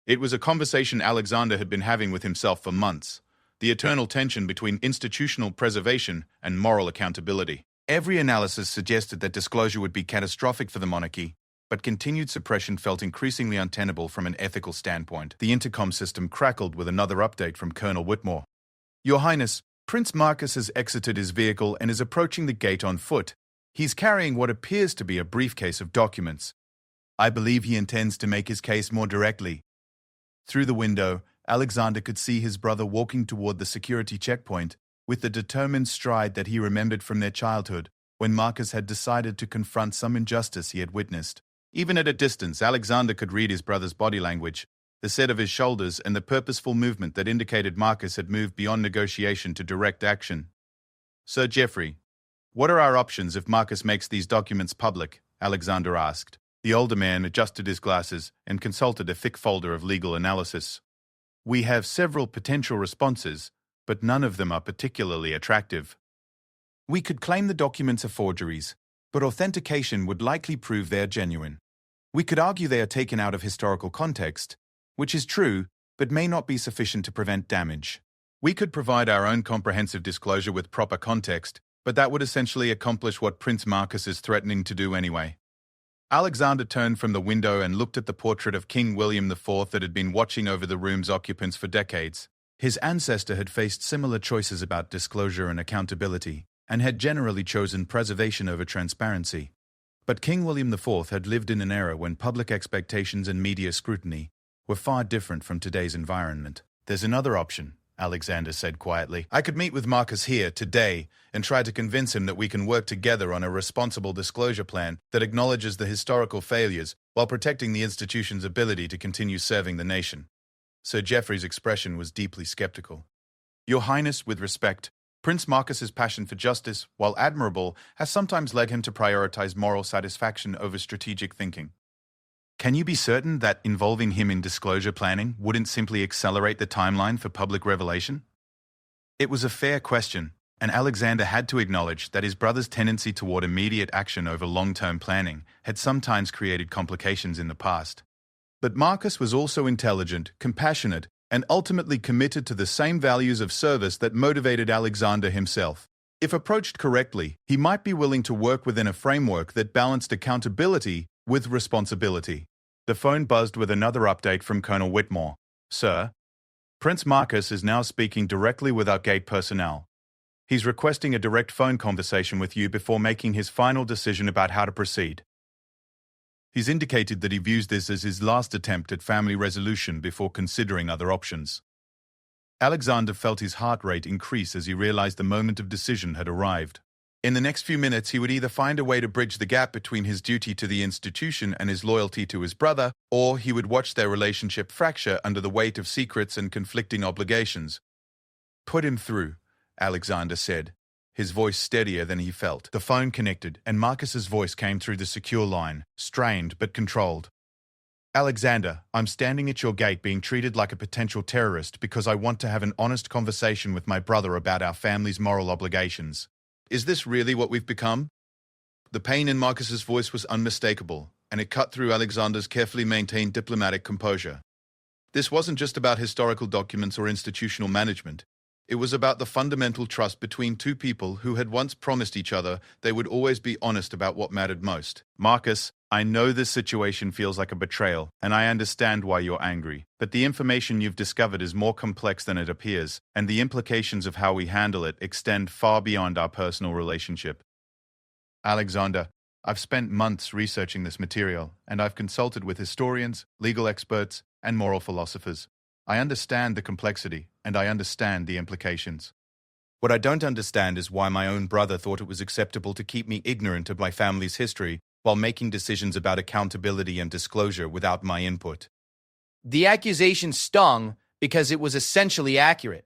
A: It was a conversation Alexander had been having with himself for months, the eternal tension between institutional preservation and moral accountability. Every analysis suggested that disclosure would be catastrophic for the monarchy, but continued suppression felt increasingly untenable from an ethical standpoint. The intercom system crackled with another update from Colonel Whitmore. "Your Highness, Prince Marcus has exited his vehicle and is approaching the gate on foot. He's carrying what appears to be a briefcase of documents. I believe he intends to make his case more directly." Through the window, Alexander could see his brother walking toward the security checkpoint with the determined stride that he remembered from their childhood, when Marcus had decided to confront some injustice he had witnessed. Even at a distance, Alexander could read his brother's body language, the set of his shoulders, and the purposeful movement that indicated Marcus had moved beyond negotiation to direct action. "Sir Geoffrey, what are our options if Marcus makes these documents public?" Alexander asked. The older man adjusted his glasses and consulted a thick folder of legal analysis. "We have several potential responses, but none of them are particularly attractive. We could claim the documents are forgeries, but authentication would likely prove they are genuine. We could argue they are taken out of historical context, which is true, but may not be sufficient to prevent damage. We could provide our own comprehensive disclosure with proper context, but that would essentially accomplish what Prince Marcus is threatening to do anyway." Alexander turned from the window and looked at the portrait of King William IV that had been watching over the room's occupants for decades. His ancestor had faced similar choices about disclosure and accountability, and had generally chosen preservation over transparency. But King William IV had lived in an era when public expectations and media scrutiny were far different from today's environment. "There's another option," Alexander said quietly. "I could meet with Marcus here, today, and try to convince him that we can work together on a responsible disclosure plan that acknowledges the historical failures while protecting the institution's ability to continue serving the nation." Sir Geoffrey's expression was deeply skeptical. "Your Highness, with respect, Prince Marcus's passion for justice, while admirable, has sometimes led him to prioritize moral satisfaction over strategic thinking. Can you be certain that involving him in disclosure planning wouldn't simply accelerate the timeline for public revelation? It was a fair question, and Alexander had to acknowledge that his brother's tendency toward immediate action over long-term planning had sometimes created complications in the past. But Marcus was also intelligent, compassionate, and ultimately committed to the same values of service that motivated Alexander himself. If approached correctly, he might be willing to work within a framework that balanced accountability with responsibility. The phone buzzed with another update from Colonel Whitmore. "Sir, Prince Marcus is now speaking directly with our gate personnel. He's requesting a direct phone conversation with you before making his final decision about how to proceed. He's indicated that he views this as his last attempt at family resolution before considering other options." Alexander felt his heart rate increase as he realized the moment of decision had arrived. In the next few minutes, he would either find a way to bridge the gap between his duty to the institution and his loyalty to his brother, or he would watch their relationship fracture under the weight of secrets and conflicting obligations. "Put him through," Alexander said, his voice steadier than he felt. The phone connected, and Marcus's voice came through the secure line, strained but controlled. "Alexander, I'm standing at your gate being treated like a potential terrorist because I want to have an honest conversation with my brother about our family's moral obligations. Is this really what we've become?" The pain in Marcus's voice was unmistakable, and it cut through Alexander's carefully maintained diplomatic composure. This wasn't just about historical documents or institutional management. It was about the fundamental trust between two people who had once promised each other they would always be honest about what mattered most. "Marcus, I know this situation feels like a betrayal, and I understand why you're angry. But the information you've discovered is more complex than it appears, and the implications of how we handle it extend far beyond our personal relationship. Alexander, I've spent months researching this material, and I've consulted with historians, legal experts, and moral philosophers. I understand the complexity, and I understand the implications. What I don't understand is why my own brother thought it was acceptable to keep me ignorant of my family's history while making decisions about accountability and disclosure without my input."
C: The accusation stung because it was essentially accurate.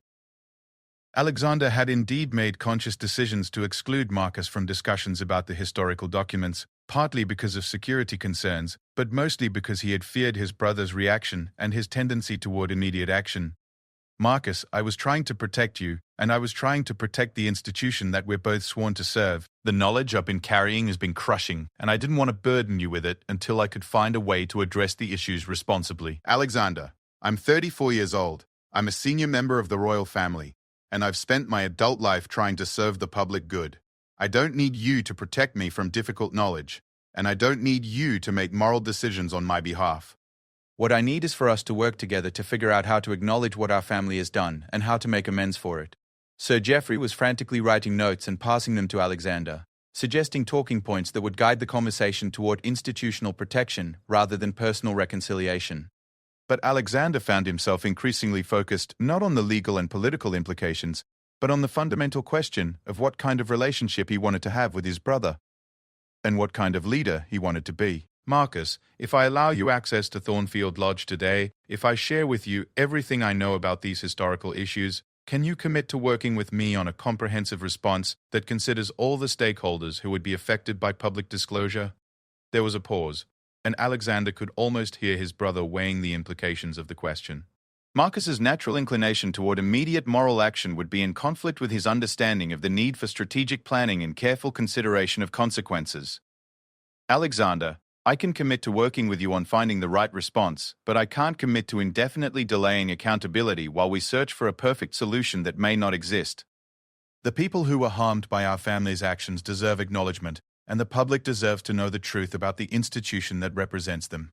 A: Alexander had indeed made conscious decisions to exclude Marcus from discussions about the historical documents, partly because of security concerns, but mostly because he had feared his brother's reaction and his tendency toward immediate action. "Marcus, I was trying to protect you, and I was trying to protect the institution that we're both sworn to serve. The knowledge I've been carrying has been crushing, and I didn't want to burden you with it until I could find a way to address the issues responsibly." "Alexander, I'm 34 years old. I'm a senior member of the royal family, and I've spent my adult life trying to serve the public good. I don't need you to protect me from difficult knowledge, and I don't need you to make moral decisions on my behalf. What I need is for us to work together to figure out how to acknowledge what our family has done and how to make amends for it." Sir Geoffrey was frantically writing notes and passing them to Alexander, suggesting talking points that would guide the conversation toward institutional protection rather than personal reconciliation. But Alexander found himself increasingly focused not on the legal and political implications, but on the fundamental question of what kind of relationship he wanted to have with his brother, and what kind of leader he wanted to be. "Marcus, if I allow you access to Thornfield Lodge today, if I share with you everything I know about these historical issues, can you commit to working with me on a comprehensive response that considers all the stakeholders who would be affected by public disclosure?" There was a pause, and Alexander could almost hear his brother weighing the implications of the question. Marcus's natural inclination toward immediate moral action would be in conflict with his understanding of the need for strategic planning and careful consideration of consequences. "Alexander, I can commit to working with you on finding the right response, but I can't commit to indefinitely delaying accountability while we search for a perfect solution that may not exist. The people who were harmed by our family's actions deserve acknowledgement, and the public deserves to know the truth about the institution that represents them."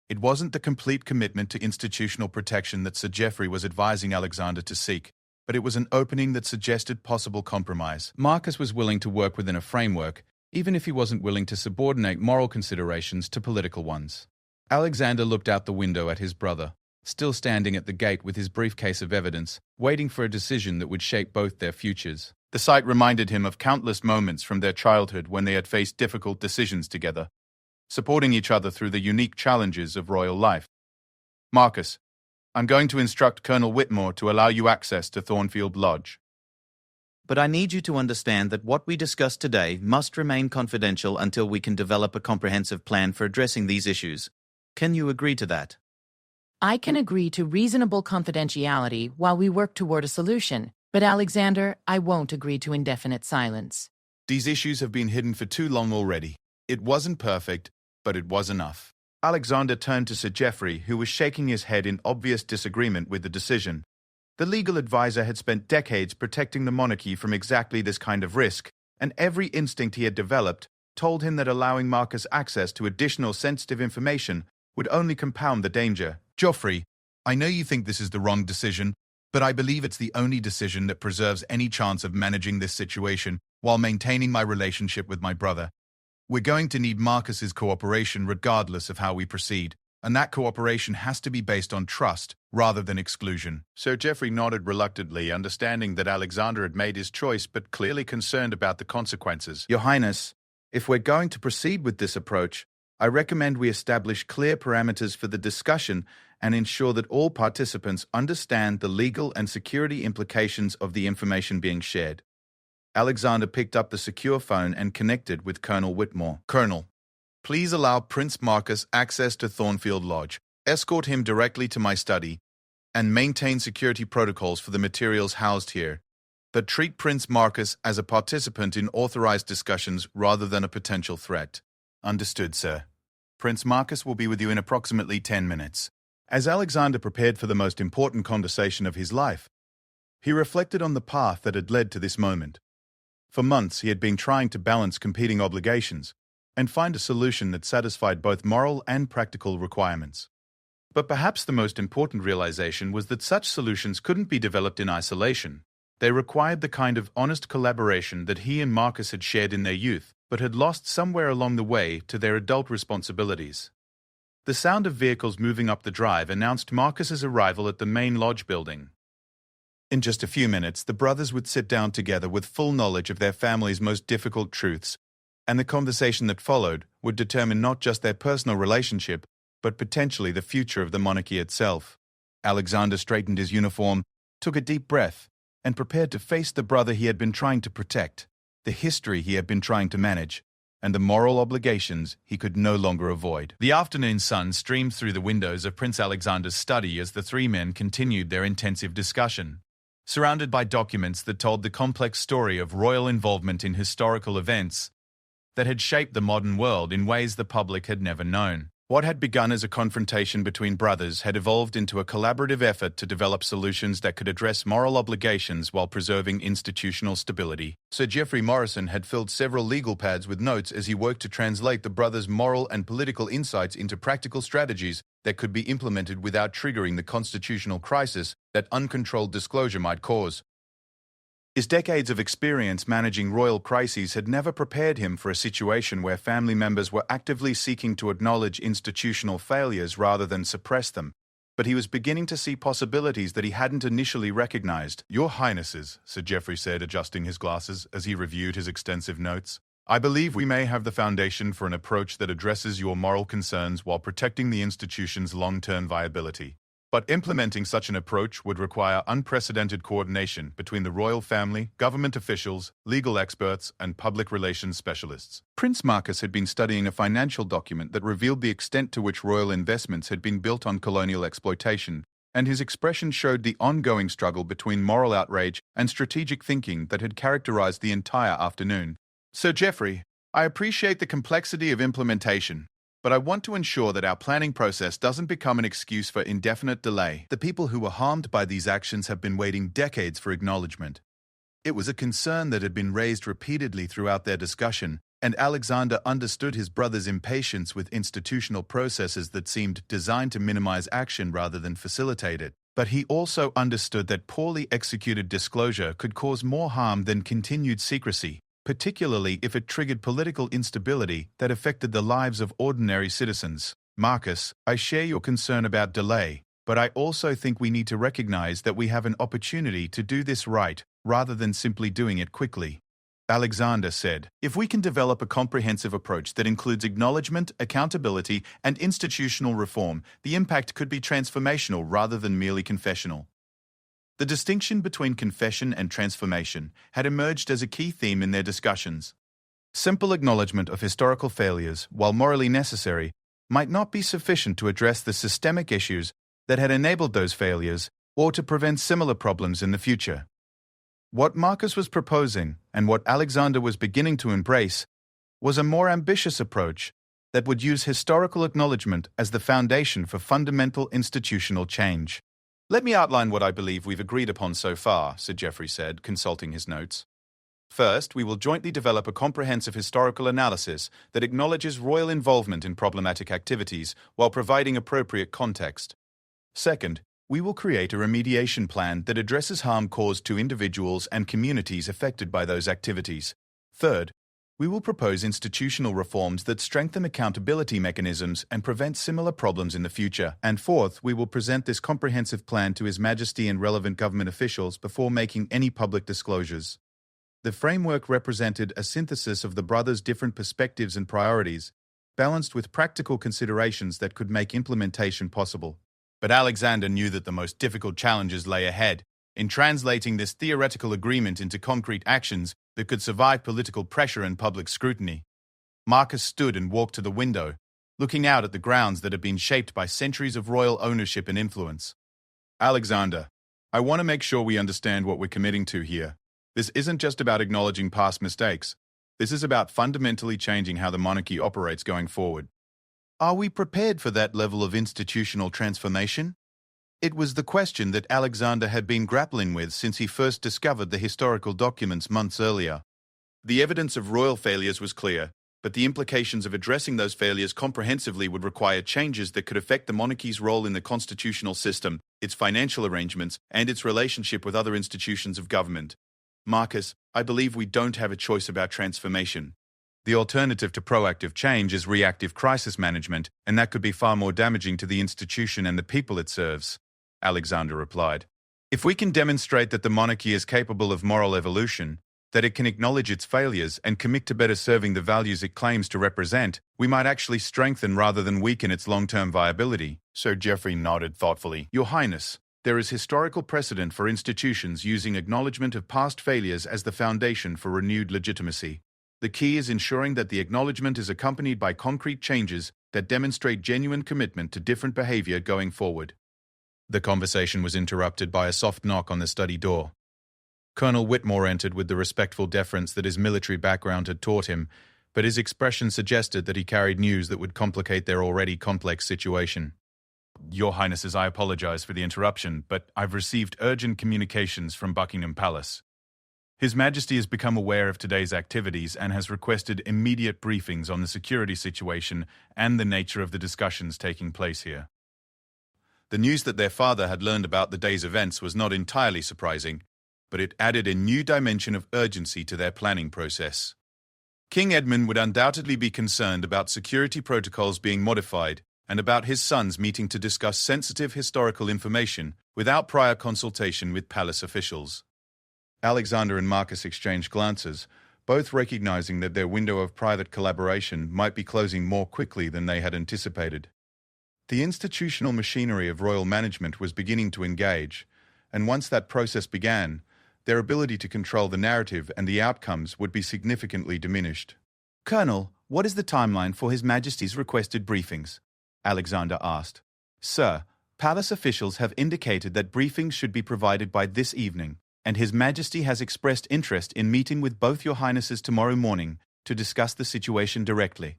A: It wasn't the complete commitment to institutional protection that Sir Geoffrey was advising Alexander to seek, but it was an opening that suggested possible compromise. Marcus was willing to work within a framework, even if he wasn't willing to subordinate moral considerations to political ones. Alexander looked out the window at his brother, still standing at the gate with his briefcase of evidence, waiting for a decision that would shape both their futures. The sight reminded him of countless moments from their childhood when they had faced difficult decisions together, supporting each other through the unique challenges of royal life. "Marcus, I'm going to instruct Colonel Whitmore to allow you access to Thornfield Lodge.
D: But I need you to understand that what we discussed today must remain confidential until we can develop a comprehensive plan for addressing these issues. Can you agree to that?
E: I can agree to reasonable confidentiality while we work toward a solution, but Alexander, I won't agree to indefinite silence.
A: These issues have been hidden for too long already. It wasn't perfect, but it was enough. Alexander turned to Sir Geoffrey, who was shaking his head in obvious disagreement with the decision. The legal advisor had spent decades protecting the monarchy from exactly this kind of risk, and every instinct he had developed told him that allowing Marcus access to additional sensitive information would only compound the danger. Geoffrey, I know you think this is the wrong decision, but I believe it's the only decision that preserves any chance of managing this situation while maintaining my relationship with my brother. We're going to need Marcus's cooperation regardless of how we proceed, and that cooperation has to be based on trust rather than exclusion. Sir Geoffrey nodded reluctantly, understanding that Alexander had made his choice but clearly concerned about the consequences. Your Highness, if we're going to proceed with this approach, I recommend we establish clear parameters for the discussion and ensure that all participants understand the legal and security implications of the information being shared. Alexander picked up the secure phone and connected with Colonel Whitmore. Colonel, please allow Prince Marcus access to Thornfield Lodge, escort him directly to my study, and maintain security protocols for the materials housed here, but treat Prince Marcus as a participant in authorized discussions rather than a potential threat. Understood, sir. Prince Marcus will be with you in approximately 10 minutes. As Alexander prepared for the most important conversation of his life, he reflected on the path that had led to this moment. For months, he had been trying to balance competing obligations and find a solution that satisfied both moral and practical requirements. But perhaps the most important realization was that such solutions couldn't be developed in isolation. They required the kind of honest collaboration that he and Marcus had shared in their youth, but had lost somewhere along the way to their adult responsibilities. The sound of vehicles moving up the drive announced Marcus's arrival at the main lodge building. In just a few minutes, the brothers would sit down together with full knowledge of their family's most difficult truths, and the conversation that followed would determine not just their personal relationship, but potentially the future of the monarchy itself. Alexander straightened his uniform, took a deep breath, and prepared to face the brother he had been trying to protect, the history he had been trying to manage, and the moral obligations he could no longer avoid. The afternoon sun streamed through the windows of Prince Alexander's study as the three men continued their intensive discussion. Surrounded by documents that told the complex story of royal involvement in historical events that had shaped the modern world in ways the public had never known. What had begun as a confrontation between brothers had evolved into a collaborative effort to develop solutions that could address moral obligations while preserving institutional stability. Sir Geoffrey Morrison had filled several legal pads with notes as he worked to translate the brothers' moral and political insights into practical strategies that could be implemented without triggering the constitutional crisis that uncontrolled disclosure might cause. His decades of experience managing royal crises had never prepared him for a situation where family members were actively seeking to acknowledge institutional failures rather than suppress them, but he was beginning to see possibilities that he hadn't initially recognized. Your Highnesses, Sir Geoffrey said, adjusting his glasses as he reviewed his extensive notes, I believe we may have the foundation for an approach that addresses your moral concerns while protecting the institution's long-term viability. But implementing such an approach would require unprecedented coordination between the royal family, government officials, legal experts, and public relations specialists. Prince Marcus had been studying a financial document that revealed the extent to which royal investments had been built on colonial exploitation, and his expression showed the ongoing struggle between moral outrage and strategic thinking that had characterized the entire afternoon. Sir Geoffrey, I appreciate the complexity of implementation, but I want to ensure that our planning process doesn't become an excuse for indefinite delay. The people who were harmed by these actions have been waiting decades for acknowledgement. It was a concern that had been raised repeatedly throughout their discussion, and Alexander understood his brother's impatience with institutional processes that seemed designed to minimize action rather than facilitate it. But he also understood that poorly executed disclosure could cause more harm than continued secrecy, particularly if it triggered political instability that affected the lives of ordinary citizens. Marcus, I share your concern about delay, but I also think we need to recognize that we have an opportunity to do this right, rather than simply doing it quickly. Alexander said, if we can develop a comprehensive approach that includes acknowledgement, accountability, and institutional reform, the impact could be transformational rather than merely confessional. The distinction between confession and transformation had emerged as a key theme in their discussions. Simple acknowledgement of historical failures, while morally necessary, might not be sufficient to address the systemic issues that had enabled those failures or to prevent similar problems in the future. What Marcus was proposing, and what Alexander was beginning to embrace, was a more ambitious approach that would use historical acknowledgement as the foundation for fundamental institutional change.
F: "Let me outline what I believe we've agreed upon so far," Sir Geoffrey said, consulting his notes. "First, we will jointly develop a comprehensive historical analysis that acknowledges royal involvement in problematic activities while providing appropriate context. Second, we will create a remediation plan that addresses harm caused to individuals and communities affected by those activities. Third, we will propose institutional reforms that strengthen accountability mechanisms and prevent similar problems in the future. And fourth, we will present this comprehensive plan to His Majesty and relevant government officials before making any public disclosures." The framework represented a synthesis of the brothers' different perspectives and priorities, balanced with practical considerations that could make implementation possible.
A: But Alexander knew that the most difficult challenges lay ahead in translating this theoretical agreement into concrete actions that could survive political pressure and public scrutiny. Marcus stood and walked to the window, looking out at the grounds that had been shaped by centuries of royal ownership and influence. "Alexander, I want to make sure we understand what we're committing to here. This isn't just about acknowledging past mistakes. This is about fundamentally changing how the monarchy operates going forward." Are we prepared for that level of institutional transformation? It was the question that Alexander had been grappling with since he first discovered the historical documents months earlier. The evidence of royal failures was clear, but the implications of addressing those failures comprehensively would require changes that could affect the monarchy's role in the constitutional system, its financial arrangements, and its relationship with other institutions of government. "Marcus, I believe we don't have a choice about transformation. The alternative to proactive change is reactive crisis management, and that could be far more damaging to the institution and the people it serves," Alexander replied. "If we can demonstrate that the monarchy is capable of moral evolution, that it can acknowledge its failures and commit to better serving the values it claims to represent, we might actually strengthen rather than weaken its long-term viability." Sir Geoffrey nodded thoughtfully. "Your Highness, there is historical precedent for institutions using acknowledgement of past failures as the foundation for renewed legitimacy. The key is ensuring that the acknowledgement is accompanied by concrete changes that demonstrate genuine commitment to different behavior going forward." The conversation was interrupted by a soft knock on the study door. Colonel Whitmore entered with the respectful deference that his military background had taught him, but his expression suggested that he carried news that would complicate their already complex situation. "Your Highnesses, I apologize for the interruption, but I've received urgent communications from Buckingham Palace. His Majesty has become aware of today's activities and has requested immediate briefings on the security situation and the nature of the discussions taking place here." The news that their father had learned about the day's events was not entirely surprising, but it added a new dimension of urgency to their planning process. King Edmund would undoubtedly be concerned about security protocols being modified and about his sons meeting to discuss sensitive historical information without prior consultation with palace officials. Alexander and Marcus exchanged glances, both recognizing that their window of private collaboration might be closing more quickly than they had anticipated. The institutional machinery of royal management was beginning to engage, and once that process began, their ability to control the narrative and the outcomes would be significantly diminished. "Colonel, what is the timeline for His Majesty's requested briefings?" Alexander asked. "Sir, palace officials have indicated that briefings should be provided by this evening, and His Majesty has expressed interest in meeting with both your Highnesses tomorrow morning to discuss the situation directly."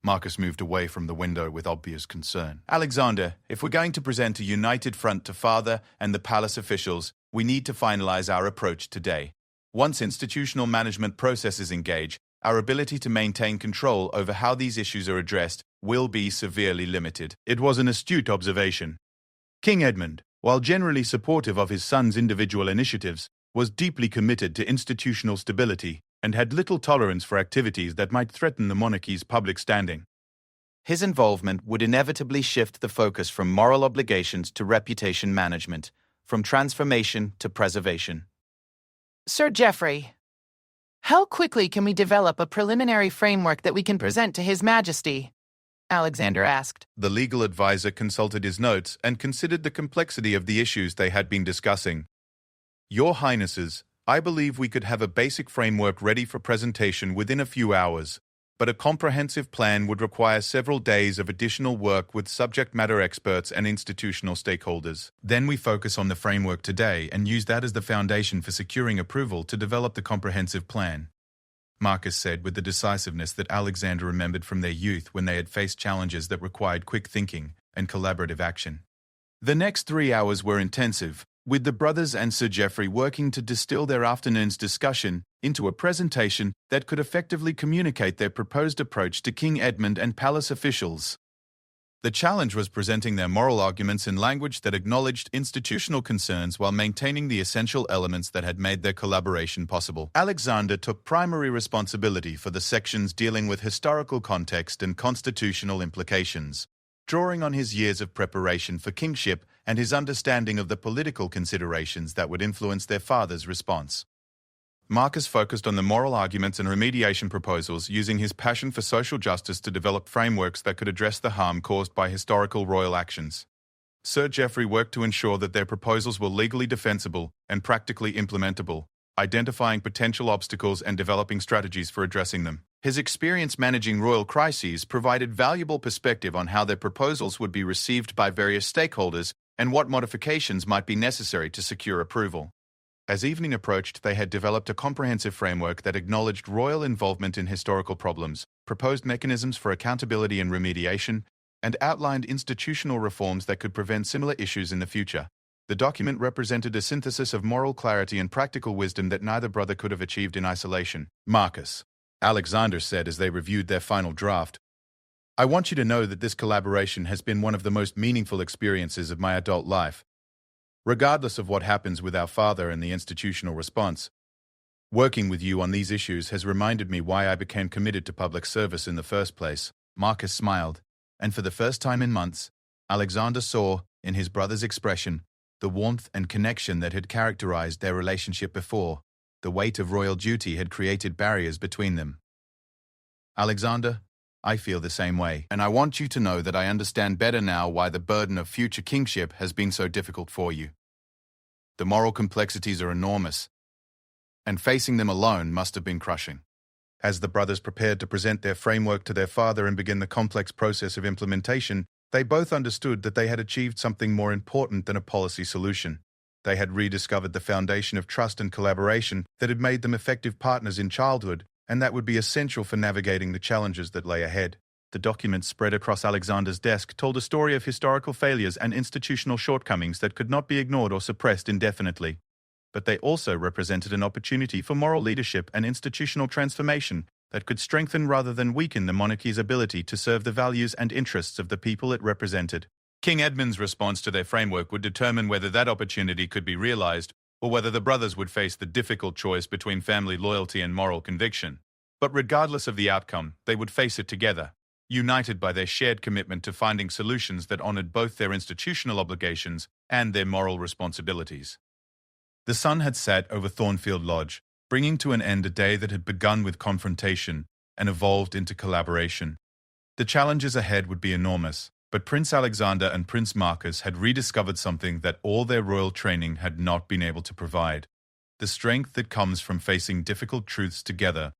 A: Marcus moved away from the window with obvious concern. "Alexander, if we're going to present a united front to Father and the palace officials, we need to finalize our approach today. Once institutional management processes engage, our ability to maintain control over how these issues are addressed will be severely limited." It was an astute observation. King Edmund, while generally supportive of his son's individual initiatives, was deeply committed to institutional stability and had little tolerance for activities that might threaten the monarchy's public standing.
D: His involvement would inevitably shift the focus from moral obligations to reputation management, from transformation to preservation.
E: Sir Geoffrey, how quickly can we develop a preliminary framework that we can present to His Majesty? Alexander asked.
A: The legal advisor consulted his notes and considered the complexity of the issues they had been discussing. "Your Highnesses, I believe we could have a basic framework ready for presentation within a few hours. but a comprehensive plan would require several days of additional work with subject matter experts and institutional stakeholders. Then we focus on the framework today and use that as the foundation for securing approval to develop the comprehensive plan, Marcus said with the decisiveness that Alexander remembered from their youth when they had faced challenges that required quick thinking and collaborative action. The next 3 hours were intensive, with the brothers and Sir Geoffrey working to distill their afternoon's discussion into a presentation that could effectively communicate their proposed approach to King Edmund and palace officials. The challenge was presenting their moral arguments in language that acknowledged institutional concerns while maintaining the essential elements that had made their collaboration possible. Alexander took primary responsibility for the sections dealing with historical context and constitutional implications, drawing on his years of preparation for kingship and his understanding of the political considerations that would influence their father's response. Marcus focused on the moral arguments and remediation proposals, using his passion for social justice to develop frameworks that could address the harm caused by historical royal actions. Sir Geoffrey worked to ensure that their proposals were legally defensible and practically implementable, identifying potential obstacles and developing strategies for addressing them. His experience managing royal crises provided valuable perspective on how their proposals would be received by various stakeholders and what modifications might be necessary to secure approval. As evening approached, they had developed a comprehensive framework that acknowledged royal involvement in historical problems, proposed mechanisms for accountability and remediation, and outlined institutional reforms that could prevent similar issues in the future. The document represented a synthesis of moral clarity and practical wisdom that neither brother could have achieved in isolation. Marcus, Alexander said as they reviewed their final draft, "I want you to know that this collaboration has been one of the most meaningful experiences of my adult life. Regardless of what happens with our father and the institutional response, working with you on these issues has reminded me why I became committed to public service in the first place." Marcus smiled, and for the first time in months, Alexander saw, in his brother's expression, the warmth and connection that had characterized their relationship before. The weight of royal duty had created barriers between them. "Alexander, I feel the same way, and I want you to know that I understand better now why the burden of future kingship has been so difficult for you. The moral complexities are enormous, and facing them alone must have been crushing." As the brothers prepared to present their framework to their father and begin the complex process of implementation, they both understood that they had achieved something more important than a policy solution. They had rediscovered the foundation of trust and collaboration that had made them effective partners in childhood, and that would be essential for navigating the challenges that lay ahead. The documents spread across Alexander's desk told a story of historical failures and institutional shortcomings that could not be ignored or suppressed indefinitely. But they also represented an opportunity for moral leadership and institutional transformation that could strengthen rather than weaken the monarchy's ability to serve the values and interests of the people it represented. King Edmund's response to their framework would determine whether that opportunity could be realized, or whether the brothers would face the difficult choice between family loyalty and moral conviction. But regardless of the outcome, they would face it together, united by their shared commitment to finding solutions that honored both their institutional obligations and their moral responsibilities. The sun had set over Thornfield Lodge, bringing to an end a day that had begun with confrontation and evolved into collaboration. The challenges ahead would be enormous, but Prince Alexander and Prince Marcus had rediscovered something that all their royal training had not been able to provide: the strength that comes from facing difficult truths together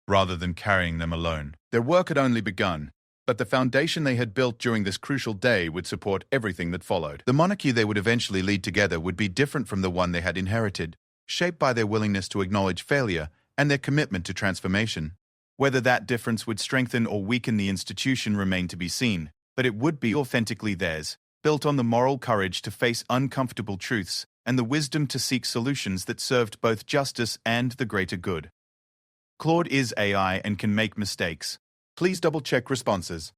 A: rather than carrying them alone. Their work had only begun, but the foundation they had built during this crucial day would support everything that followed. The monarchy they would eventually lead together would be different from the one they had inherited, shaped by their willingness to acknowledge failure and their commitment to transformation. Whether that difference would strengthen or weaken the institution remained to be seen, but it would be authentically theirs, built on the moral courage to face uncomfortable truths and the wisdom to seek solutions that served both justice and the greater good. Claude is AI and can make mistakes. Please double-check responses.